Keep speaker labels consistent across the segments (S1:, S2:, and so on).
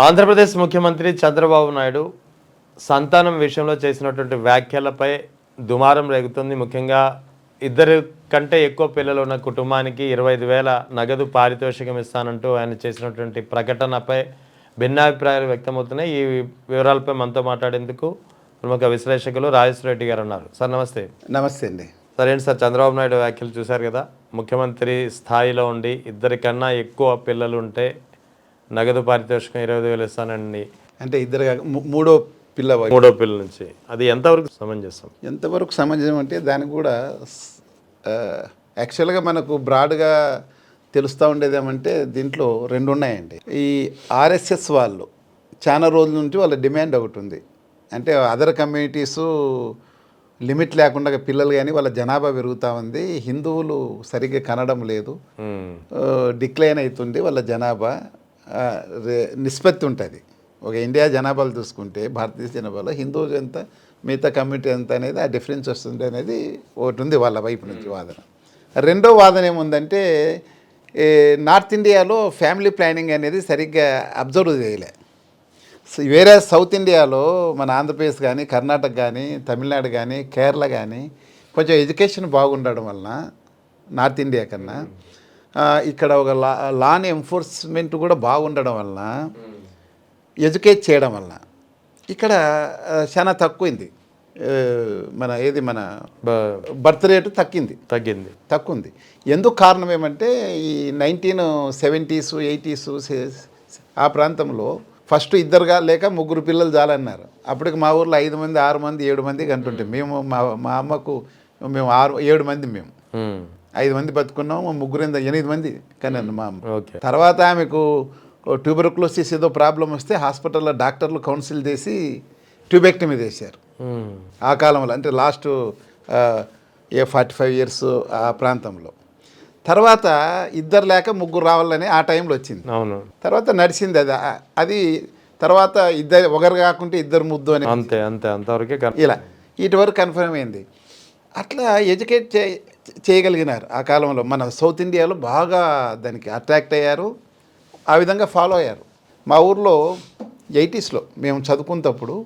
S1: ఆంధ్రప్రదేశ్ ముఖ్యమంత్రి చంద్రబాబు నాయుడు సంతానం విషయంలో చేసినటువంటి వ్యాఖ్యలపై దుమారం రేగుతుంది. ముఖ్యంగా ఇద్దరు కంటే ఎక్కువ పిల్లలు ఉన్న కుటుంబానికి 25,000 నగదు పారితోషికం ఇస్తానంటూ ఆయన చేసినటువంటి ప్రకటనపై భిన్నాభిప్రాయాలు వ్యక్తమవుతున్నాయి. ఈ వివరాలపై మనతో మాట్లాడేందుకు ప్రముఖ విశ్లేషకులు రాజేశ్వర రెడ్డి గారు ఉన్నారు. సార్ నమస్తే.
S2: నమస్తే అండి.
S1: సార్ ఏంటి సార్, చంద్రబాబు నాయుడు వ్యాఖ్యలు చూశారు కదా, ముఖ్యమంత్రి స్థాయిలో ఉండి ఇద్దరికన్నా ఎక్కువ పిల్లలు ఉంటే నగదు పారితోషికం 25,000 ఇస్తానండి
S2: అంటే ఇద్దరు మూడో
S1: పిల్ల నుంచి అది ఎంతవరకు సమంజసం?
S2: ఎంతవరకు సమంజసం అంటే దానికి కూడా యాక్చువల్గా మనకు బ్రాడ్గా తెలుస్తూ ఉండేదేమంటే దీంట్లో రెండు ఉన్నాయండి. ఈ ఆర్ఎస్ఎస్ వాళ్ళు చాలా రోజుల నుంచి వాళ్ళ డిమాండ్ ఒకటి ఉంది. అంటే అదర్ కమ్యూనిటీసు లిమిట్ లేకుండా పిల్లలు కానీ వాళ్ళ జనాభా పెరుగుతూ ఉంది, హిందువులు సరిగ్గా కనడం లేదు, డిక్లైన్ అవుతుంది వాళ్ళ జనాభా నిష్పత్తి ఉంటుంది. ఒక ఇండియా జనాభాలు చూసుకుంటే భారతదేశ జనాభాలో హిందువులు ఎంత మిగతా కమ్యూనిటీ ఎంత అనేది ఆ డిఫరెన్స్ వస్తుంది అనేది ఒకటి ఉంది వాళ్ళ వైపు నుంచి వాదన. రెండో వాదన ఏముందంటే నార్త్ ఇండియాలో ఫ్యామిలీ ప్లానింగ్ అనేది సరిగ్గా అబ్జర్వ్ చేయలే. వేరే సౌత్ ఇండియాలో మన ఆంధ్రప్రదేశ్ కానీ కర్ణాటక కానీ తమిళనాడు కానీ కేరళ కానీ కొంచెం ఎడ్యుకేషన్ బాగుండడం వలన నార్త్ ఇండియా కన్నా ఇక్కడ ఒక లాన్ ఎన్ఫోర్స్మెంట్ కూడా బాగుండడం వలన ఎడ్యుకేట్ చేయడం వలన ఇక్కడ చాలా తక్కువైంది. మన బర్త్ రేటు తక్కువంది. ఎందుకు కారణం ఏమంటే ఈ 1970s 80s ఆ ప్రాంతంలో ఫస్ట్ ఇద్దరుగా లేక ముగ్గురు పిల్లలు చాలన్నారు. అప్పటికి మా ఊర్లో 5 మంది 6 మంది 7 మంది కంటుంటే మేము మా అమ్మకు మేము 7 మంది, మేము 5 మంది బతుకున్నాము, ముగ్గురు 8 మంది కనండి మా అమ్మ. తర్వాత ఆమెకు ట్యూబర్క్లోసిస్ ఏదో ప్రాబ్లం వస్తే హాస్పిటల్లో డాక్టర్లు కౌన్సిల్ చేసి ట్యూబెక్టమీ చేశారు ఆ కాలంలో, అంటే లాస్ట్ 45 years ఆ ప్రాంతంలో. తర్వాత ఇద్దరు లేక ముగ్గురు రావాలని ఆ టైంలో వచ్చింది. తర్వాత నడిచింది అది తర్వాత ఒకరు కాకుంటే ఇద్దరు ముద్దు అని
S1: అంతవరకే
S2: ఇలా ఇటు వరకు కన్ఫర్మ్ అయింది. అట్లా ఎడ్యుకేట్ చేయగలిగినారు ఆ కాలంలో. మన సౌత్ ఇండియాలో బాగా దానికి అట్రాక్ట్ అయ్యారు, ఆ విధంగా ఫాలో అయ్యారు. మా ఊర్లో 80s మేము చదువుకున్నప్పుడు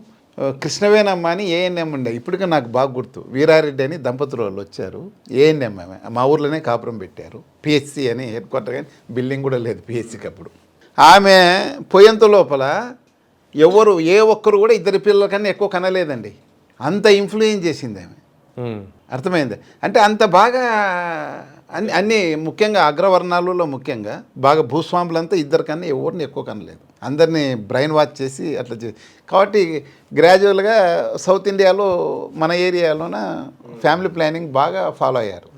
S2: కృష్ణవేణమ్మ అని ఏఎన్ఎం ఉండే, ఇప్పటికే నాకు బాగా గుర్తు. వీరారెడ్డి అని దంపతులు వాళ్ళు వచ్చారు, ఏఎన్ఎం మా ఊర్లోనే కాపురం పెట్టారు. పిహెచ్సి అని హెడ్ క్వార్టర్, కానీ బిల్డింగ్ కూడా లేదు పిహెచ్సికి అప్పుడు. ఆమె పోయేంత లోపల ఎవరు ఏ ఒక్కరు కూడా ఇద్దరు పిల్లల కన్నా ఎక్కువ కనలేదండి. అంత ఇన్ఫ్లుయెన్స్ చేసింది ఆమె. అర్థమైంది అంటే అంత బాగా అన్నీ ముఖ్యంగా అగ్రవర్ణాలలో ముఖ్యంగా బాగా భూస్వాములంతా ఇద్దరికన్నా ఎవరిని ఎక్కువ కనలేదు. అందరినీ బ్రెయిన్ వాష్ చేసి అట్లా కాబట్టి గ్రాడ్యువల్గా సౌత్ ఇండియాలో మన ఏరియాలోన ఫ్యామిలీ ప్లానింగ్ బాగా ఫాలో అయ్యారు.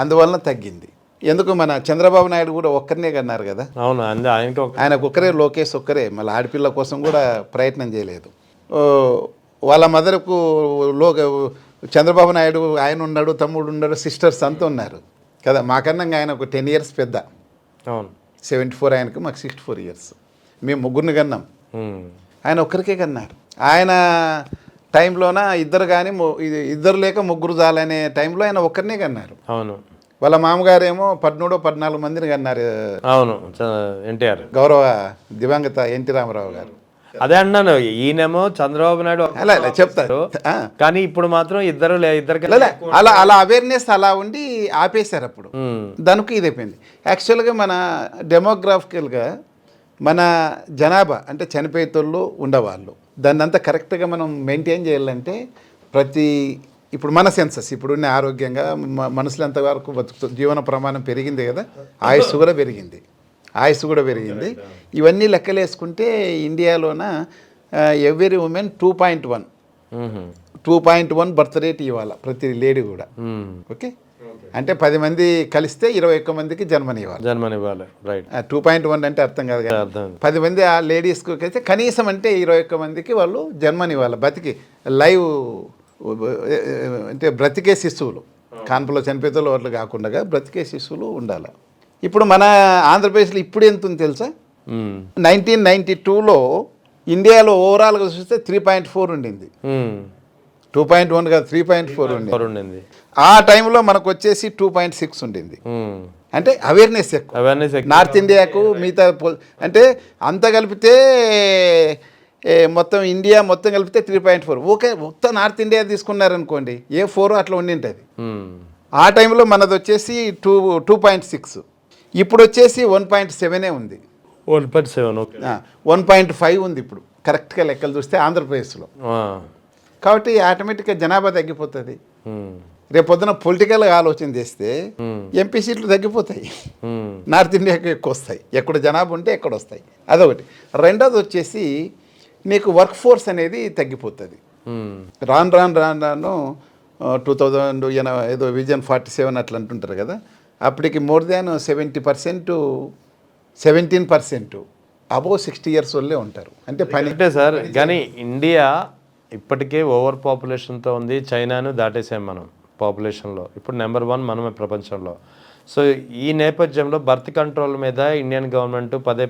S2: అందువలన తగ్గింది. ఎందుకు మన చంద్రబాబు నాయుడు కూడా ఒక్కరినే కన్నారు కదా, ఆయనకు ఒక్కరే, లోకేష్ ఒక్కరే, మళ్ళీ ఆడపిల్ల కోసం కూడా ప్రయత్నం చేయలేదు. వాళ్ళ మదర్కు చంద్రబాబు నాయుడు ఆయన ఉన్నాడు, తమ్ముడు ఉన్నాడు, సిస్టర్స్ అంతా ఉన్నారు కదా. మాకన్నా ఆయన ఒక 10 years పెద్ద. 74 ఆయనకు, మాకు 64 years. మేము ముగ్గురిని కన్నాం, ఆయన ఒక్కరికే కన్నారు. ఆయన టైంలోన ఇద్దరు కానీ ఇద్దరు లేక ముగ్గురు చాలనే టైంలో ఆయన ఒక్కరినే కన్నారు. వాళ్ళ మామగారేమో 13-14 మందిని కన్నారు.
S1: ఎన్టీఆర్
S2: గౌరవ దివంగత ఎన్టీ రామారావు గారు.
S1: అదే అన్నాను, ఈయనేమో చంద్రబాబు నాయుడు
S2: అలా చెప్తారు,
S1: కానీ ఇప్పుడు మాత్రం ఇద్దరికి
S2: అలా అవేర్నెస్ అలా ఉండి ఆపేశారు. అప్పుడు దానికి ఇదైపోయింది. యాక్చువల్గా మన డెమోగ్రాఫికల్గా మన జనాభా అంటే చనిపోయేతోళ్ళు ఉండేవాళ్ళు, దాన్ని అంతా కరెక్ట్గా మనం మెయింటైన్ చేయాలంటే ఇప్పుడు మన సెన్సస్ ఇప్పుడున్న ఆరోగ్యంగా మనుషులు ఎంతవరకు బతుకుతుంది, జీవన ప్రమాణం పెరిగింది కదా, ఆయుష్ కూడా పెరిగింది. ఇవన్నీ లెక్కలేసుకుంటే ఇండియాలోన ఎవ్రీ ఉమెన్ 2.1 బర్త్ రేట్ ఇవ్వాలి ప్రతి లేడీ కూడా. ఓకే, అంటే 10 మంది కలిస్తే 21 మందికి జన్మనివ్వాలి. 2.1 అంటే అర్థం కాదు కదా, 10 మంది ఆ లేడీస్కి అయితే కనీసం అంటే 21 మందికి వాళ్ళు జన్మనివ్వాలి. బతికి లైవ్ అంటే బ్రతికే శిశువులు, కాన్పులో చనిపోతే వాళ్ళు కాకుండా బ్రతికే శిశువులు ఉండాలి. ఇప్పుడు మన ఆంధ్రప్రదేశ్లో ఇప్పుడు ఎంత ఉంది తెలుసా? 1992లో ఇండియాలో ఓవరాల్గా చూస్తే 3.4 ఉండింది. 2.1 కాదు, 3.4 ఉండింది. ఆ టైంలో మనకు వచ్చేసి 2.6 ఉండింది. అంటే అవేర్నెస్ ఎక్కువ
S1: అవేర్నెస్
S2: నార్త్ ఇండియాకు మిగతా అంటే అంత కలిపితే మొత్తం ఇండియా మొత్తం కలిపితే 3.4. ఓకే, మొత్తం నార్త్ ఇండియా తీసుకున్నారనుకోండి ఏ 4 అట్లా ఉండింటుంది. ఆ టైంలో మనది వచ్చేసి 2.6, ఇప్పుడు వచ్చేసి 1.7 ఉంది.
S1: 1.7. ఓకే.
S2: 1.5 ఉంది ఇప్పుడు కరెక్ట్గా లెక్కలు చూస్తే ఆంధ్రప్రదేశ్లో. కాబట్టి ఆటోమేటిక్గా జనాభా తగ్గిపోతుంది. రేపు పొద్దున పొలిటికల్గా ఆలోచన చేస్తే ఎంపీ సీట్లు తగ్గిపోతాయి, నార్త్ ఇండియాకి ఎక్కువ వస్తాయి. ఎక్కడ జనాభా ఉంటే ఎక్కడ వస్తాయి, అదొకటి. రెండోది వచ్చేసి నీకు వర్క్ ఫోర్స్ అనేది తగ్గిపోతుంది. రాను 2000 ఏదో విజన్ 47 అట్లా అంటుంటారు కదా, అప్పటికి మోర్ దాన్ 70%, 17% అబోవ్ 60 years వాళ్ళే ఉంటారు. అంటే పని
S1: అంటే సార్, కానీ ఇండియా ఇప్పటికే ఓవర్ పాపులేషన్తో ఉంది. చైనాను దాటేసాం మనం పాపులేషన్లో. ఇప్పుడు నెంబర్ 1 మనమే ప్రపంచంలో. సో ఈ నేపథ్యంలో బర్త్ కంట్రోల్ మీద ఇండియన్ గవర్నమెంట్ పదే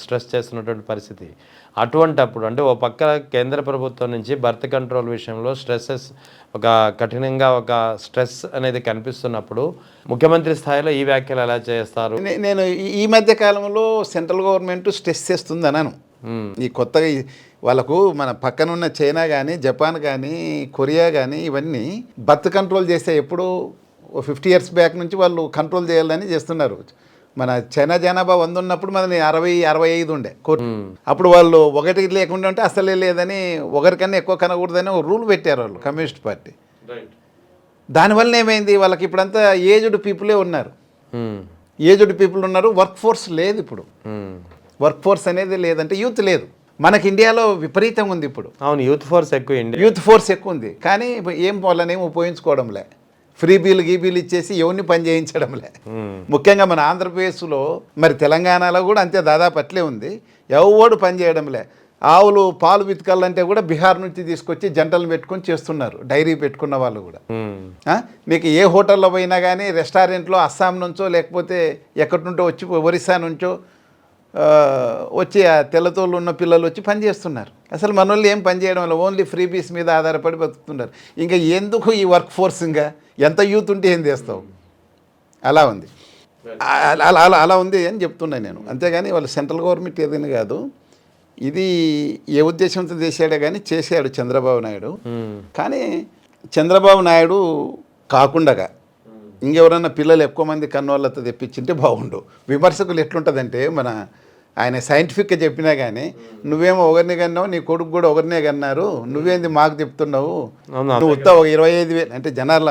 S1: స్ట్రెస్ చేస్తున్నటువంటి పరిస్థితి. అటువంటప్పుడు అంటే ఓ పక్క కేంద్ర ప్రభుత్వం నుంచి బర్త్ కంట్రోల్ విషయంలో ఒక కఠినంగా ఒక స్ట్రెస్ అనేది కనిపిస్తున్నప్పుడు ముఖ్యమంత్రి స్థాయిలో ఈ వ్యాఖ్యలు ఎలా చేస్తారు?
S2: నేను ఈ మధ్య కాలంలో సెంట్రల్ గవర్నమెంట్ స్ట్రెస్ చేస్తుంది అన్నాను. ఈ కొత్తగా వాళ్ళకు మన పక్కనున్న చైనా కానీ, జపాన్ కానీ, కొరియా కానీ ఇవన్నీ బర్త్ కంట్రోల్ చేస్తే ఎప్పుడు 50 years బ్యాక్ నుంచి వాళ్ళు కంట్రోల్ చేయాలని చేస్తున్నారు. మన చైనా జనాభా 100 ఉన్నప్పుడు మనని 60-65 ఉండే కోటి. అప్పుడు వాళ్ళు ఒకటి లేకుండా ఉంటే అసలే లేదని, ఒకరికన్నా ఎక్కువ కనకూడదని ఒక రూల్ పెట్టారు వాళ్ళు, కమ్యూనిస్ట్ పార్టీ. దానివల్ల ఏమైంది, వాళ్ళకి ఇప్పుడంతా ఏజ్డ్ పీపులే ఉన్నారు. ఏజ్డ్ పీపుల్ ఉన్నారు, వర్క్ ఫోర్స్ లేదు. ఇప్పుడు వర్క్ ఫోర్స్ అనేది లేదంటే యూత్ లేదు. మనకి ఇండియాలో విపరీతంగా ఉంది ఇప్పుడు.
S1: అవును, యూత్ ఫోర్స్ ఎక్కువ,
S2: యూత్ ఫోర్స్ ఎక్కువ ఉంది. కానీ వాళ్ళనేం ఉపయోగించుకోవడంలే, ఫ్రీ బిల్ ఇచ్చేసి ఎవరిని పని చేయించడంలే. ముఖ్యంగా మన ఆంధ్రప్రదేశ్లో, మరి తెలంగాణలో కూడా అంతే దాదాపు అట్లే ఉంది. ఎవడు పని చేయడంలే. ఆవులు పాలు పితకాలంటే కూడా బీహార్ నుంచి తీసుకొచ్చి జంటలు పెట్టుకొని చేస్తున్నారు, డైరీ పెట్టుకున్న వాళ్ళు కూడా. మీకు ఏ హోటల్లో పోయినా కానీ, రెస్టారెంట్లో అస్సాం నుంచో లేకపోతే ఎక్కడి నుంచో వచ్చి, ఒరిస్సా నుంచో వచ్చి ఆ తెల్లతోళ్ళు ఉన్న పిల్లలు వచ్చి పని చేస్తున్నారు. అసలు మన వాళ్ళు ఏం పని చేయడం వల్ల ఓన్లీ ఫ్రీబీస్ మీద ఆధారపడి బతుకుతున్నారు. ఇంకా ఎందుకు ఈ వర్క్ ఫోర్స్? ఇంకా ఎంత యూత్ ఉంటే ఏం చేస్తావు? అలా ఉంది, అలా ఉంది అని చెప్తున్నాను నేను. అంతేగాని వాళ్ళు సెంట్రల్ గవర్నమెంట్ ఏదైనా కాదు. ఇది ఏ ఉద్దేశంతో చేశాడే కానీ చేశాడు చంద్రబాబు నాయుడు. కానీ చంద్రబాబు నాయుడు కాకుండా ఇంకెవరన్నా పిల్లలు ఎక్కువ మంది కన్నోళ్ళతో తెప్పించింటే బాగుండు. విమర్శకులు ఎట్లుంటుందంటే, ఆయన సైంటిఫిక్గా చెప్పినా కానీ, నువ్వేమో ఒకరిని కన్నావు, నీ కొడుకు కూడా ఒకరినే కన్నారు, నువ్వేంది మాకు చెప్తున్నావు, నువ్వు ఉత్త ఒక 25,000 అంటే జనాల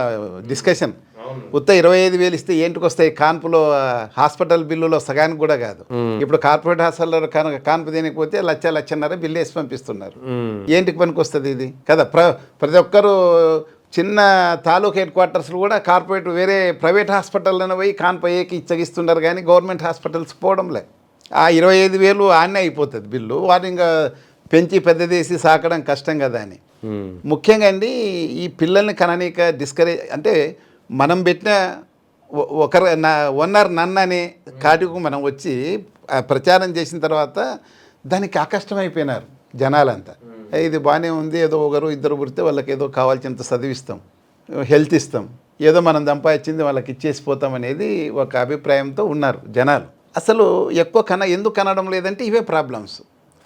S2: డిస్కషన్, ఉత్త 25,000 ఇస్తే ఏంటికి వస్తాయి? కాన్పులో హాస్పిటల్ బిల్లులో సగానికి కూడా కాదు. ఇప్పుడు కార్పొరేట్ హాస్పిటల్లో కాన్పు దేనికపోతే 1,00,000-1,50,000 బిల్లు వేసి పంపిస్తున్నారు. ఏంటికి పనికి వస్తుంది ఇది కదా? ప్రతి ఒక్కరు చిన్న తాలూకా హెడ్-క్వార్టర్స్లో కూడా కార్పొరేట్ వేరే ప్రైవేట్ హాస్పిటల్లోనే పోయి కాన్పయ్యేకి ఇచ్చగిస్తున్నారు, కానీ గవర్నమెంట్ హాస్పిటల్స్ పోవడంలే. ఆ 25,000 ఆన్నే అయిపోతుంది బిల్లు. వారిని ఇంకా పెంచి పెద్దదేసి సాకడం కష్టం కదా అని. ముఖ్యంగా అండి, ఈ పిల్లల్ని కననీక డిస్కరేజ్ అంటే, మనం పెట్టిన వన్నర్ నన్ను అనే కాటికు మనం వచ్చి ప్రచారం చేసిన తర్వాత దానికి ఆకష్టమైపోయినారు జనాలంతా. ఇది బాగానే ఉంది, ఏదో ఒకరు ఇద్దరు పుడితే వాళ్ళకి ఏదో కావాల్సినంత చదివిస్తాం, హెల్త్ ఇస్తాం, ఏదో మనం సంపాదించింది వాళ్ళకి ఇచ్చేసిపోతాం అనేది ఒక అభిప్రాయంతో ఉన్నారు జనాలు. అసలు ఎక్కువ ఎందుకు కనడం లేదంటే ఇవే ప్రాబ్లమ్స్.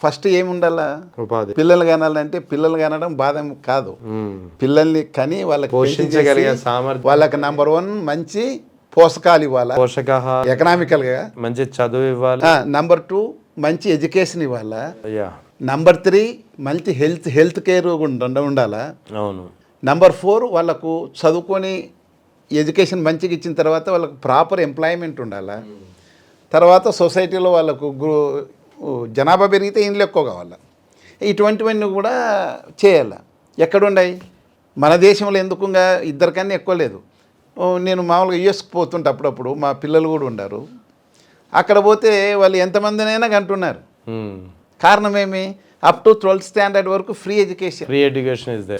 S2: ఫస్ట్ ఏముండాలా? ఉపాధి. పిల్లలు కనాలంటే పిల్లలు కనడం బాధ కాదు, పిల్లల్ని కని వాళ్ళకి
S1: పోషించగలిగే సామర్థ్యం,
S2: వాళ్ళకి నంబర్ 1 మంచి పోషకాలు ఇవ్వాలి, ఎకనామికల్గా మంచి
S1: చదువు ఇవ్వాలి.
S2: నంబర్ 2 మంచి ఎడ్యుకేషన్ ఇవ్వాలా. నంబర్ 3 మంచి హెల్త్ కేర్ ఉండాలా.
S1: అవును.
S2: నంబర్ 4 వాళ్ళకు చదువుకొని ఎడ్యుకేషన్ మంచిగా ఇచ్చిన తర్వాత వాళ్ళకు ప్రాపర్ ఎంప్లాయ్మెంట్ ఉండాలా. తర్వాత సొసైటీలో వాళ్ళకు జనాభా పెరిగితే ఇండ్లు ఎక్కువ కావాలా. ఇటువంటివన్నీ కూడా చేయాలి. ఎక్కడున్నాయి మన దేశంలో? ఎందుకుగా ఇద్దరికన్నా ఎక్కువ లేదు. నేను మామూలుగా యూఎస్కి పోతుంటే అప్పుడప్పుడు, మా పిల్లలు కూడా ఉన్నారు. అక్కడ పోతే వాళ్ళు ఎంతమందినైనా కంటున్నారు. కారణం ఏమి? అప్ టు 12th standard వరకు ఫ్రీ ఎడ్యుకేషన్.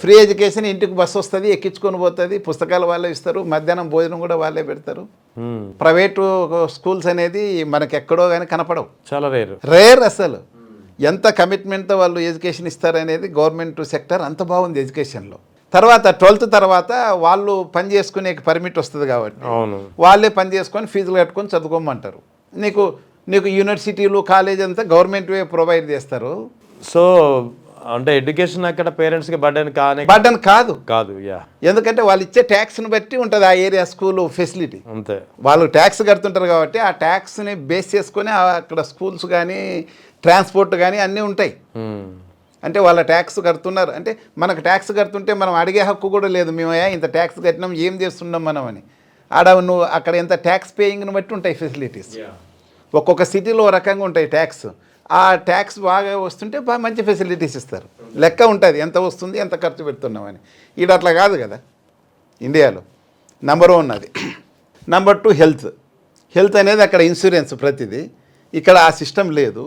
S2: ఫ్రీ ఎడ్యుకేషన్, ఇంటికి బస్సు వస్తుంది, ఎక్కించుకొని పోతుంది, పుస్తకాలు వాళ్ళే ఇస్తారు, మధ్యాహ్నం భోజనం కూడా వాళ్ళే పెడతారు. ప్రైవేటు స్కూల్స్ అనేది మనకి ఎక్కడో కానీ కనపడవు,
S1: చాలా
S2: రేర్. అసలు ఎంత కమిట్మెంట్తో వాళ్ళు ఎడ్యుకేషన్ ఇస్తారనేది గవర్నమెంట్ సెక్టర్ అంత బాగుంది ఎడ్యుకేషన్లో. తర్వాత 12th తర్వాత వాళ్ళు పని చేసుకునే పర్మిట్ వస్తుంది కాబట్టి
S1: అవును.
S2: వాళ్ళే పని చేసుకొని ఫీజులు కట్టుకొని చదువుకోమంటారు. నీకు నీకు యూనివర్సిటీలు కాలేజ్ అంతా గవర్నమెంట్ ప్రొవైడ్ చేస్తారు.
S1: సో అంటే ఎడ్యుకేషన్ అక్కడ పేరెంట్స్కి బర్డెన్
S2: బర్డెన్ కాదు.
S1: కాదు. యా,
S2: ఎందుకంటే వాళ్ళు ఇచ్చే ట్యాక్స్ని బట్టి ఉంటుంది ఆ ఏరియా స్కూల్ ఫెసిలిటీ.
S1: అంతే.
S2: వాళ్ళు ట్యాక్స్ కడుతుంటారు కాబట్టి ఆ ట్యాక్స్ని బేస్ చేసుకొని అక్కడ స్కూల్స్ కానీ ట్రాన్స్పోర్ట్ కానీ అన్నీ ఉంటాయి. అంటే వాళ్ళ ట్యాక్స్ కడుతున్నారు అంటే మనకు ట్యాక్స్ కడుతుంటే మనం అడిగే హక్కు కూడా లేదు. మేము ఇంత ట్యాక్స్ కట్టినాం ఏం చేస్తున్నాం మనం అని. నువ్వు అక్కడ ఎంత ట్యాక్స్ పేయింగ్ని బట్టి ఉంటాయి ఫెసిలిటీస్. ఒక్కొక్క సిటీలో రకంగా ఉంటాయి ట్యాక్స్. ఆ ట్యాక్స్ బాగా వస్తుంటే బాగా మంచి ఫెసిలిటీస్ ఇస్తారు. లెక్క ఉంటుంది ఎంత వస్తుంది ఎంత ఖర్చు పెడుతున్నామని. ఇది అట్లా కాదు కదా ఇండియాలో. నెంబర్ 1 అది. నెంబర్ 2 హెల్త్ అనేది అక్కడ ఇన్సూరెన్స్ ప్రతిదీ. ఇక్కడ ఆ సిస్టమ్ లేదు.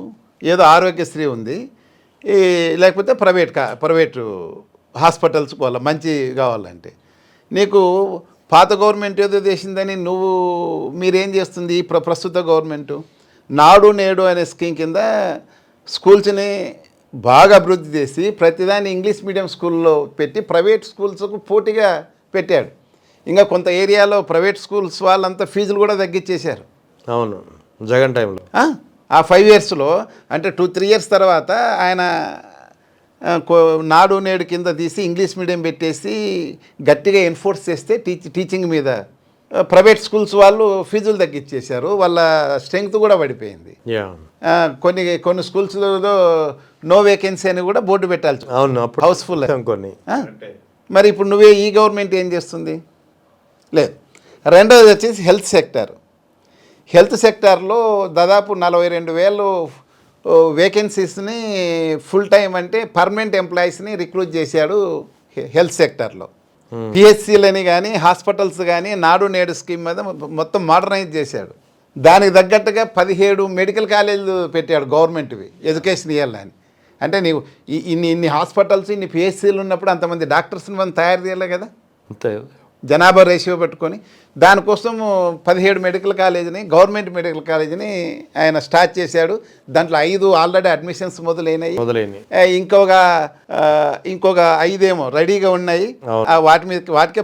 S2: ఏదో ఆరోగ్యశ్రీ ఉంది, లేకపోతే ప్రైవేటు హాస్పిటల్స్ వాళ్ళ మంచి కావాలంటే. నీకు పాత గవర్నమెంట్ ఏదో చేసిందని మీరేం చేస్తుంది ప్రస్తుత గవర్నమెంటు నాడు నేడు అనే స్కీమ్ కింద స్కూల్స్ని బాగా అభివృద్ధి చేసి ప్రతిదాన్ని ఇంగ్లీష్ మీడియం స్కూల్లో పెట్టి ప్రైవేట్ స్కూల్స్కు పోటీగా పెట్టాడు. ఇంకా కొంత ఏరియాలో ప్రైవేట్ స్కూల్స్ వాళ్ళంతా ఫీజులు కూడా తగ్గించేశారు.
S1: అవును, జగన్ టైంలో.
S2: ఆ 5 yearsలో అంటే 2-3 years తర్వాత ఆయన నాడు నేడు కింద తీసి ఇంగ్లీష్ మీడియం పెట్టేసి గట్టిగా ఎన్ఫోర్స్ చేస్తే టీచింగ్ మీద ప్రైవేట్ స్కూల్స్ వాళ్ళు ఫీజులు తగ్గించేశారు. వాళ్ళ స్ట్రెంగ్త్ కూడా పడిపోయింది. కొన్ని స్కూల్స్లో నో వేకెన్సీ అని కూడా బోర్డు పెట్టాల్సి.
S1: అవును,
S2: హౌస్ఫుల్
S1: కొన్ని.
S2: మరి ఇప్పుడు ఈ గవర్నమెంట్ ఏం చేస్తుంది? లేదు. రెండవది వచ్చేసి హెల్త్ సెక్టార్లో దాదాపు 42,000 వేకెన్సీస్ని ఫుల్ టైం అంటే పర్మనెంట్ ఎంప్లాయీస్ని రిక్రూట్ చేశాడు హెల్త్ సెక్టార్లో. పిహెచ్సిలని కానీ హాస్పిటల్స్ కానీ నాడు నేడు స్కీమ్ మీద మొత్తం మోడర్నైజ్ చేశాడు. దానికి తగ్గట్టుగా 17 మెడికల్ కాలేజీలు పెట్టాడు గవర్నమెంట్వి ఎడ్యుకేషన్ ఇవ్వాలని. అంటే నీవు ఇన్ని హాస్పిటల్స్ ఇన్ని పిహెచ్సిలు ఉన్నప్పుడు అంతమంది డాక్టర్స్ని మనం తయారు చేయాలి కదా,
S1: అంతే.
S2: జనాభా రేషియో పెట్టుకొని దానికోసం 17 మెడికల్ కాలేజీని గవర్నమెంట్ మెడికల్ కాలేజీని ఆయన స్టార్ట్ చేశాడు. దాంట్లో 5 ఆల్రెడీ అడ్మిషన్స్ మొదలైనవి. ఇంకొక 5 ఏమో రెడీగా ఉన్నాయి. వాటికే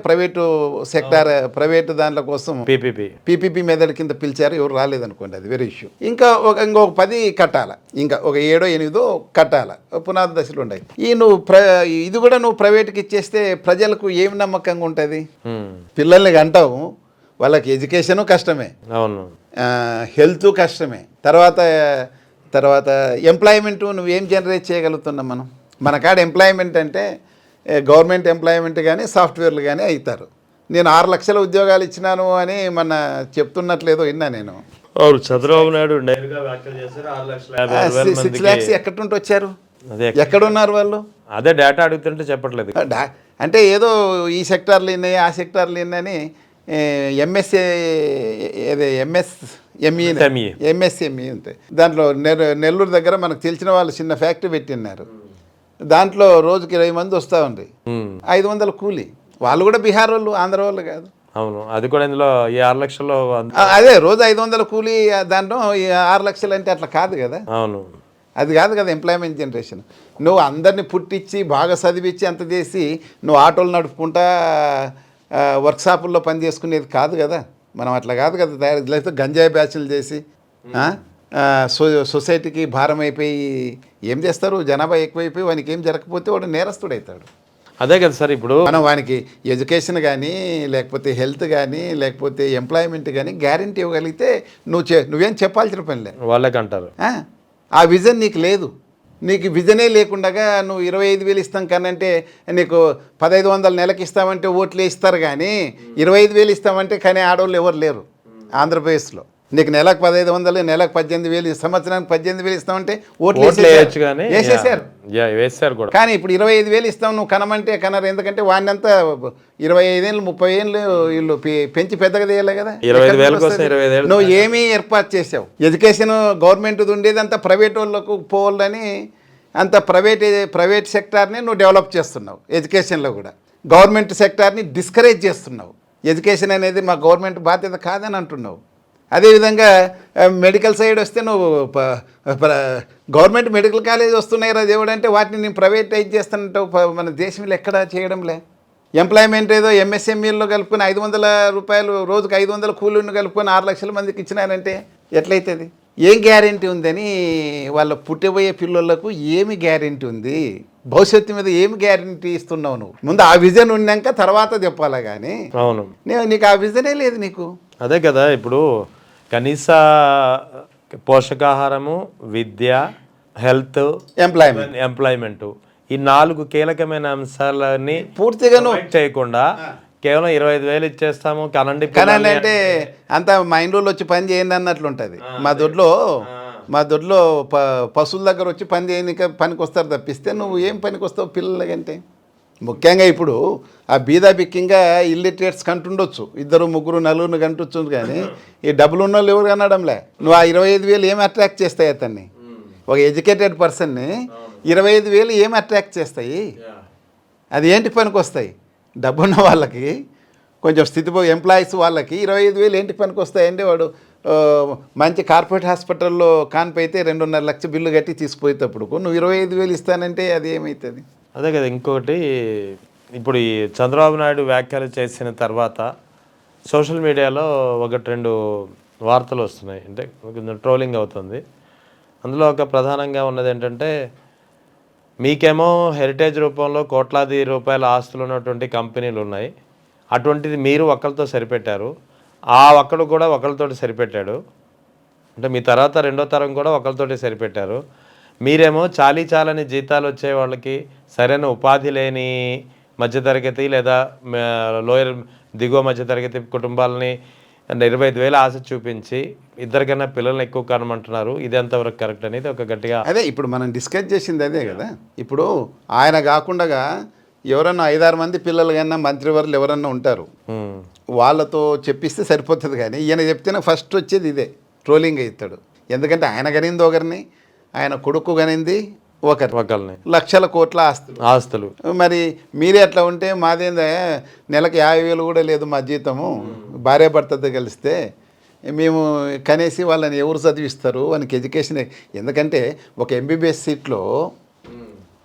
S2: ప్రైవేటు దాంట్లో కోసం పీపీపీ మెథడ్ కింద పిలిచారు. ఎవరు రాలేదనుకోండి, అది వేరే ఇష్యూ. ఇంకొక 10 కట్టాల, ఇంకా ఒక 7-8 కట్టాల, పునాది దశలు ఉన్నాయి. ఇది కూడా నువ్వు ప్రైవేట్కి ఇచ్చేస్తే ప్రజలకు ఏమి నమ్మకంగా ఉంటుంది? పిల్లల్ని అంటావు, వాళ్ళకి ఎడ్యుకేషను కష్టమే, అవును, హెల్త్ కష్టమే, తర్వాత ఎంప్లాయ్మెంటు నువ్వేం జనరేట్ చేయగలుగుతున్నాం మనం? మన కాడ ఎంప్లాయ్మెంట్ అంటే గవర్నమెంట్ ఎంప్లాయ్మెంట్ కానీ సాఫ్ట్వేర్లు కానీ అవుతారు. నేను 6 లక్షల ఉద్యోగాలు ఇచ్చినాను అని మన చెప్తున్నట్లేదో విన్నా నేను.
S1: చంద్రబాబు నాయుడు
S2: 6 lakhs ఎక్కడుంటే వచ్చారు? ఎక్కడున్నారు వాళ్ళు?
S1: అదే డేటా అడుగుతుంటే చెప్పట్లేదు.
S2: అంటే ఏదో ఈ సెక్టార్లు ఉన్నాయి ఆ సెక్టార్లు ఉన్నాయని ఎంఎస్ఎంఈ ఉంటాయి. దాంట్లో నెల్లూరు దగ్గర మనకు తెలిసిన వాళ్ళు చిన్న ఫ్యాక్టరీ పెట్టిన్నారు. దాంట్లో రోజుకి 20 మంది వస్తూ ఉంది. 500 కూలీ. వాళ్ళు కూడా బీహార్ వాళ్ళు, ఆంధ్ర వాళ్ళు కాదు.
S1: అవును, అది కూడా ఇందులో ఈ 6 లక్షల్లో
S2: అదే రోజు 500 కూలీ. దాంట్లో 6 లక్షలు అంటే అట్లా కాదు కదా.
S1: అవును,
S2: అది కాదు కదా ఎంప్లాయ్మెంట్ జనరేషన్. నువ్వు అందరినీ పుట్టించి బాగా చదివించి అంత చేసి నువ్వు ఆటోలు నడుపుకుంటా వర్క్షాపుల్లో పని చేసుకునేది కాదు కదా. మనం అట్లా కాదు కదా తయారు. లేకపోతే గంజాయి బ్యాచ్లు చేసి సొసైటీకి భారం అయిపోయి ఏం చేస్తారు? జనాభా ఎక్కువైపోయి వానికి ఏం జరగకపోతే వాడు నేరస్తుడవుతాడు.
S1: అదే కదా సార్. ఇప్పుడు
S2: మనం వానికి ఎడ్యుకేషన్ కానీ లేకపోతే హెల్త్ కానీ లేకపోతే ఎంప్లాయ్మెంట్ కానీ గ్యారంటీ ఇవ్వగలిగితే నువ్వేం చెప్పాల్సిన పనిలే
S1: వాళ్ళకంటారు.
S2: ఆ విజన్ నీకు లేదు. నీకు విజనే లేకుండా నువ్వు 25,000 ఇస్తాం కనంటే నీకు 1,500 నెలకి ఇస్తామంటే ఓట్లు ఇస్తారు. కానీ 25,000 ఇస్తామంటే కానీ ఆడవాళ్ళు ఎవరు లేరు ఆంధ్రప్రదేశ్లో. నీకు నెలకు 1,500, నెలకు 18,000, సంవత్సరానికి 18,000 ఇస్తామంటే ఓట్లు వేసేసారు. కానీ ఇప్పుడు 25,000 ఇస్తాం నువ్వు కనమంటే కనరు. ఎందుకంటే వాడినంతా 25 ఏళ్ళు 30 ఏళ్ళు వీళ్ళు పెంచి పెద్దగా తీయాలి కదా. నువ్వు ఏమీ ఏర్పాటు చేసావు? ఎడ్యుకేషన్ గవర్నమెంట్ ఉండేది అంతా ప్రైవేట్ వాళ్ళకు పోవాలని అంత ప్రైవేట్ సెక్టార్ని నువ్వు డెవలప్ చేస్తున్నావు. ఎడ్యుకేషన్లో కూడా గవర్నమెంట్ సెక్టార్ని డిస్కరేజ్ చేస్తున్నావు. ఎడ్యుకేషన్ అనేది మా గవర్నమెంట్ బాధ్యత కాదని అంటున్నావు. అదేవిధంగా మెడికల్ సైడ్ వస్తే నువ్వు గవర్నమెంట్ మెడికల్ కాలేజ్ వస్తున్నాయి రా దేవుడు అంటే వాటిని నేను ప్రైవేటైజ్ చేస్తానంటావు. మన దేశంలో ఎక్కడా చేయడంలే. ఎంప్లాయ్మెంట్ ఏదో ఎంఎస్ఎంఈలో కలుపుకొని 500 రూపాయలు రోజుకి 500 కూలీని కలుపుకొని 6 లక్షల మందికి ఇచ్చినారంటే ఎట్లయితుంది? ఏం గ్యారెంటీ ఉందని వాళ్ళ పుట్టబోయే పిల్లలకు ఏమి గ్యారెంటీ ఉంది? భవిష్యత్తు మీద ఏమి గ్యారెంటీ ఇస్తున్నావు నువ్వు? ముందు ఆ విజన్ ఉన్నాక తర్వాత చెప్పాలా కానీ
S1: అవును,
S2: నీకు ఆ విజనే లేదు నీకు.
S1: అదే కదా. ఇప్పుడు కనీస పోషకాహారము, విద్య, హెల్త్, ఎంప్లాయ్మెంట్ ఈ 4 కీలకమైన అంశాలని
S2: పూర్తిగా
S1: చేయకుండా కేవలం 25,000 ఇచ్చేస్తాము కనండి
S2: అంటే అంత మా ఇంట్లో వచ్చి పని చేయండి అన్నట్లు ఉంటుంది. మా దొడ్లో పశువుల దగ్గర వచ్చి పని చేయడానికి పనికి వస్తారు తప్పిస్తే నువ్వు ఏం పనికి వస్తావు పిల్లలకంటే? ముఖ్యంగా ఇప్పుడు ఆ బీదా బిక్కింగా ఇల్లిటరేట్స్ కంటుండొచ్చు, 2, 3, 4 కంటొచ్చు, కానీ ఈ డబ్బులు ఉన్న వాళ్ళు ఎవరు కనడంలే. నువ్వు ఆ 25,000 ఏమి అట్రాక్ట్ చేస్తాయి అతన్ని? ఒక ఎడ్యుకేటెడ్ పర్సన్ని 25,000 ఏమి అట్రాక్ట్ చేస్తాయి? అది ఏంటి పనికి వస్తాయి? డబ్బున్న వాళ్ళకి, కొంచెం ఎంప్లాయీస్ వాళ్ళకి 25,000 ఏంటి పనికి వస్తాయండి? వాడు మంచి కార్పొరేట్ హాస్పిటల్లో కాన్పైతే 2.5 లక్ష బిల్లు కట్టి తీసుకుపోయేటప్పుడు నువ్వు 25,000 ఇస్తానంటే అది ఏమవుతుంది?
S1: అదే కదా. ఇంకోటి, ఇప్పుడు ఈ చంద్రబాబు నాయుడు వ్యాఖ్యలు చేసిన తర్వాత సోషల్ మీడియాలో 1-2 వార్తలు వస్తున్నాయి, అంటే కొంచెం ట్రోలింగ్ అవుతుంది. అందులో ఒక ప్రధానంగా ఉన్నది ఏంటంటే, మీకేమో హెరిటేజ్ రూపంలో కోట్లాది రూపాయల ఆస్తులు ఉన్నటువంటి కంపెనీలు ఉన్నాయి, అటువంటిది మీరు ఒక్కరితో సరిపెట్టారు, ఆ ఒక్కడు కూడా ఒకరితోటి సరిపెట్టాడు, అంటే మీ తర్వాత 2వ తరం కూడా ఒకరితోటి సరిపెట్టారు. మీరేమో చాలని జీతాలు వచ్చే వాళ్ళకి, సరైన ఉపాధి లేని మధ్యతరగతి లేదా లోయర్ దిగువ మధ్యతరగతి కుటుంబాలని 25,000 ఆశ చూపించి 2 కన్నా పిల్లల్ని ఎక్కువ కనమంటున్నారు. ఇది ఎంతవరకు కరెక్ట్ అనేది ఒక గట్టిగా
S2: అదే ఇప్పుడు మనం డిస్కస్ చేసింది అదే కదా. ఇప్పుడు ఆయన కాకుండా ఎవరన్నా 5-6 మంది పిల్లలు కన్నా మంత్రివర్యులు ఎవరన్నా ఉంటారు, వాళ్ళతో చెప్పిస్తే సరిపోతుంది. కానీ ఈయన చెప్తేనే ఫస్ట్ వచ్చేది ఇదే ట్రోలింగ్ అవుతాడు. ఎందుకంటే ఆయన గనింది ఒకరిని, ఆయన కొడుకు గనింది ఒకరిని, లక్షల కోట్ల ఆస్తులు. మరి మీరే అట్లా ఉంటే మాదేందా నెలకు 50,000 కూడా లేదు మా జీతము, భార్యాభర్తతో కలిస్తే మేము కనేసి వాళ్ళని ఎవరు చదివిస్తారు? వానికి ఎడ్యుకేషన్. ఎందుకంటే ఒక ఎంబీబీఎస్ సీట్లో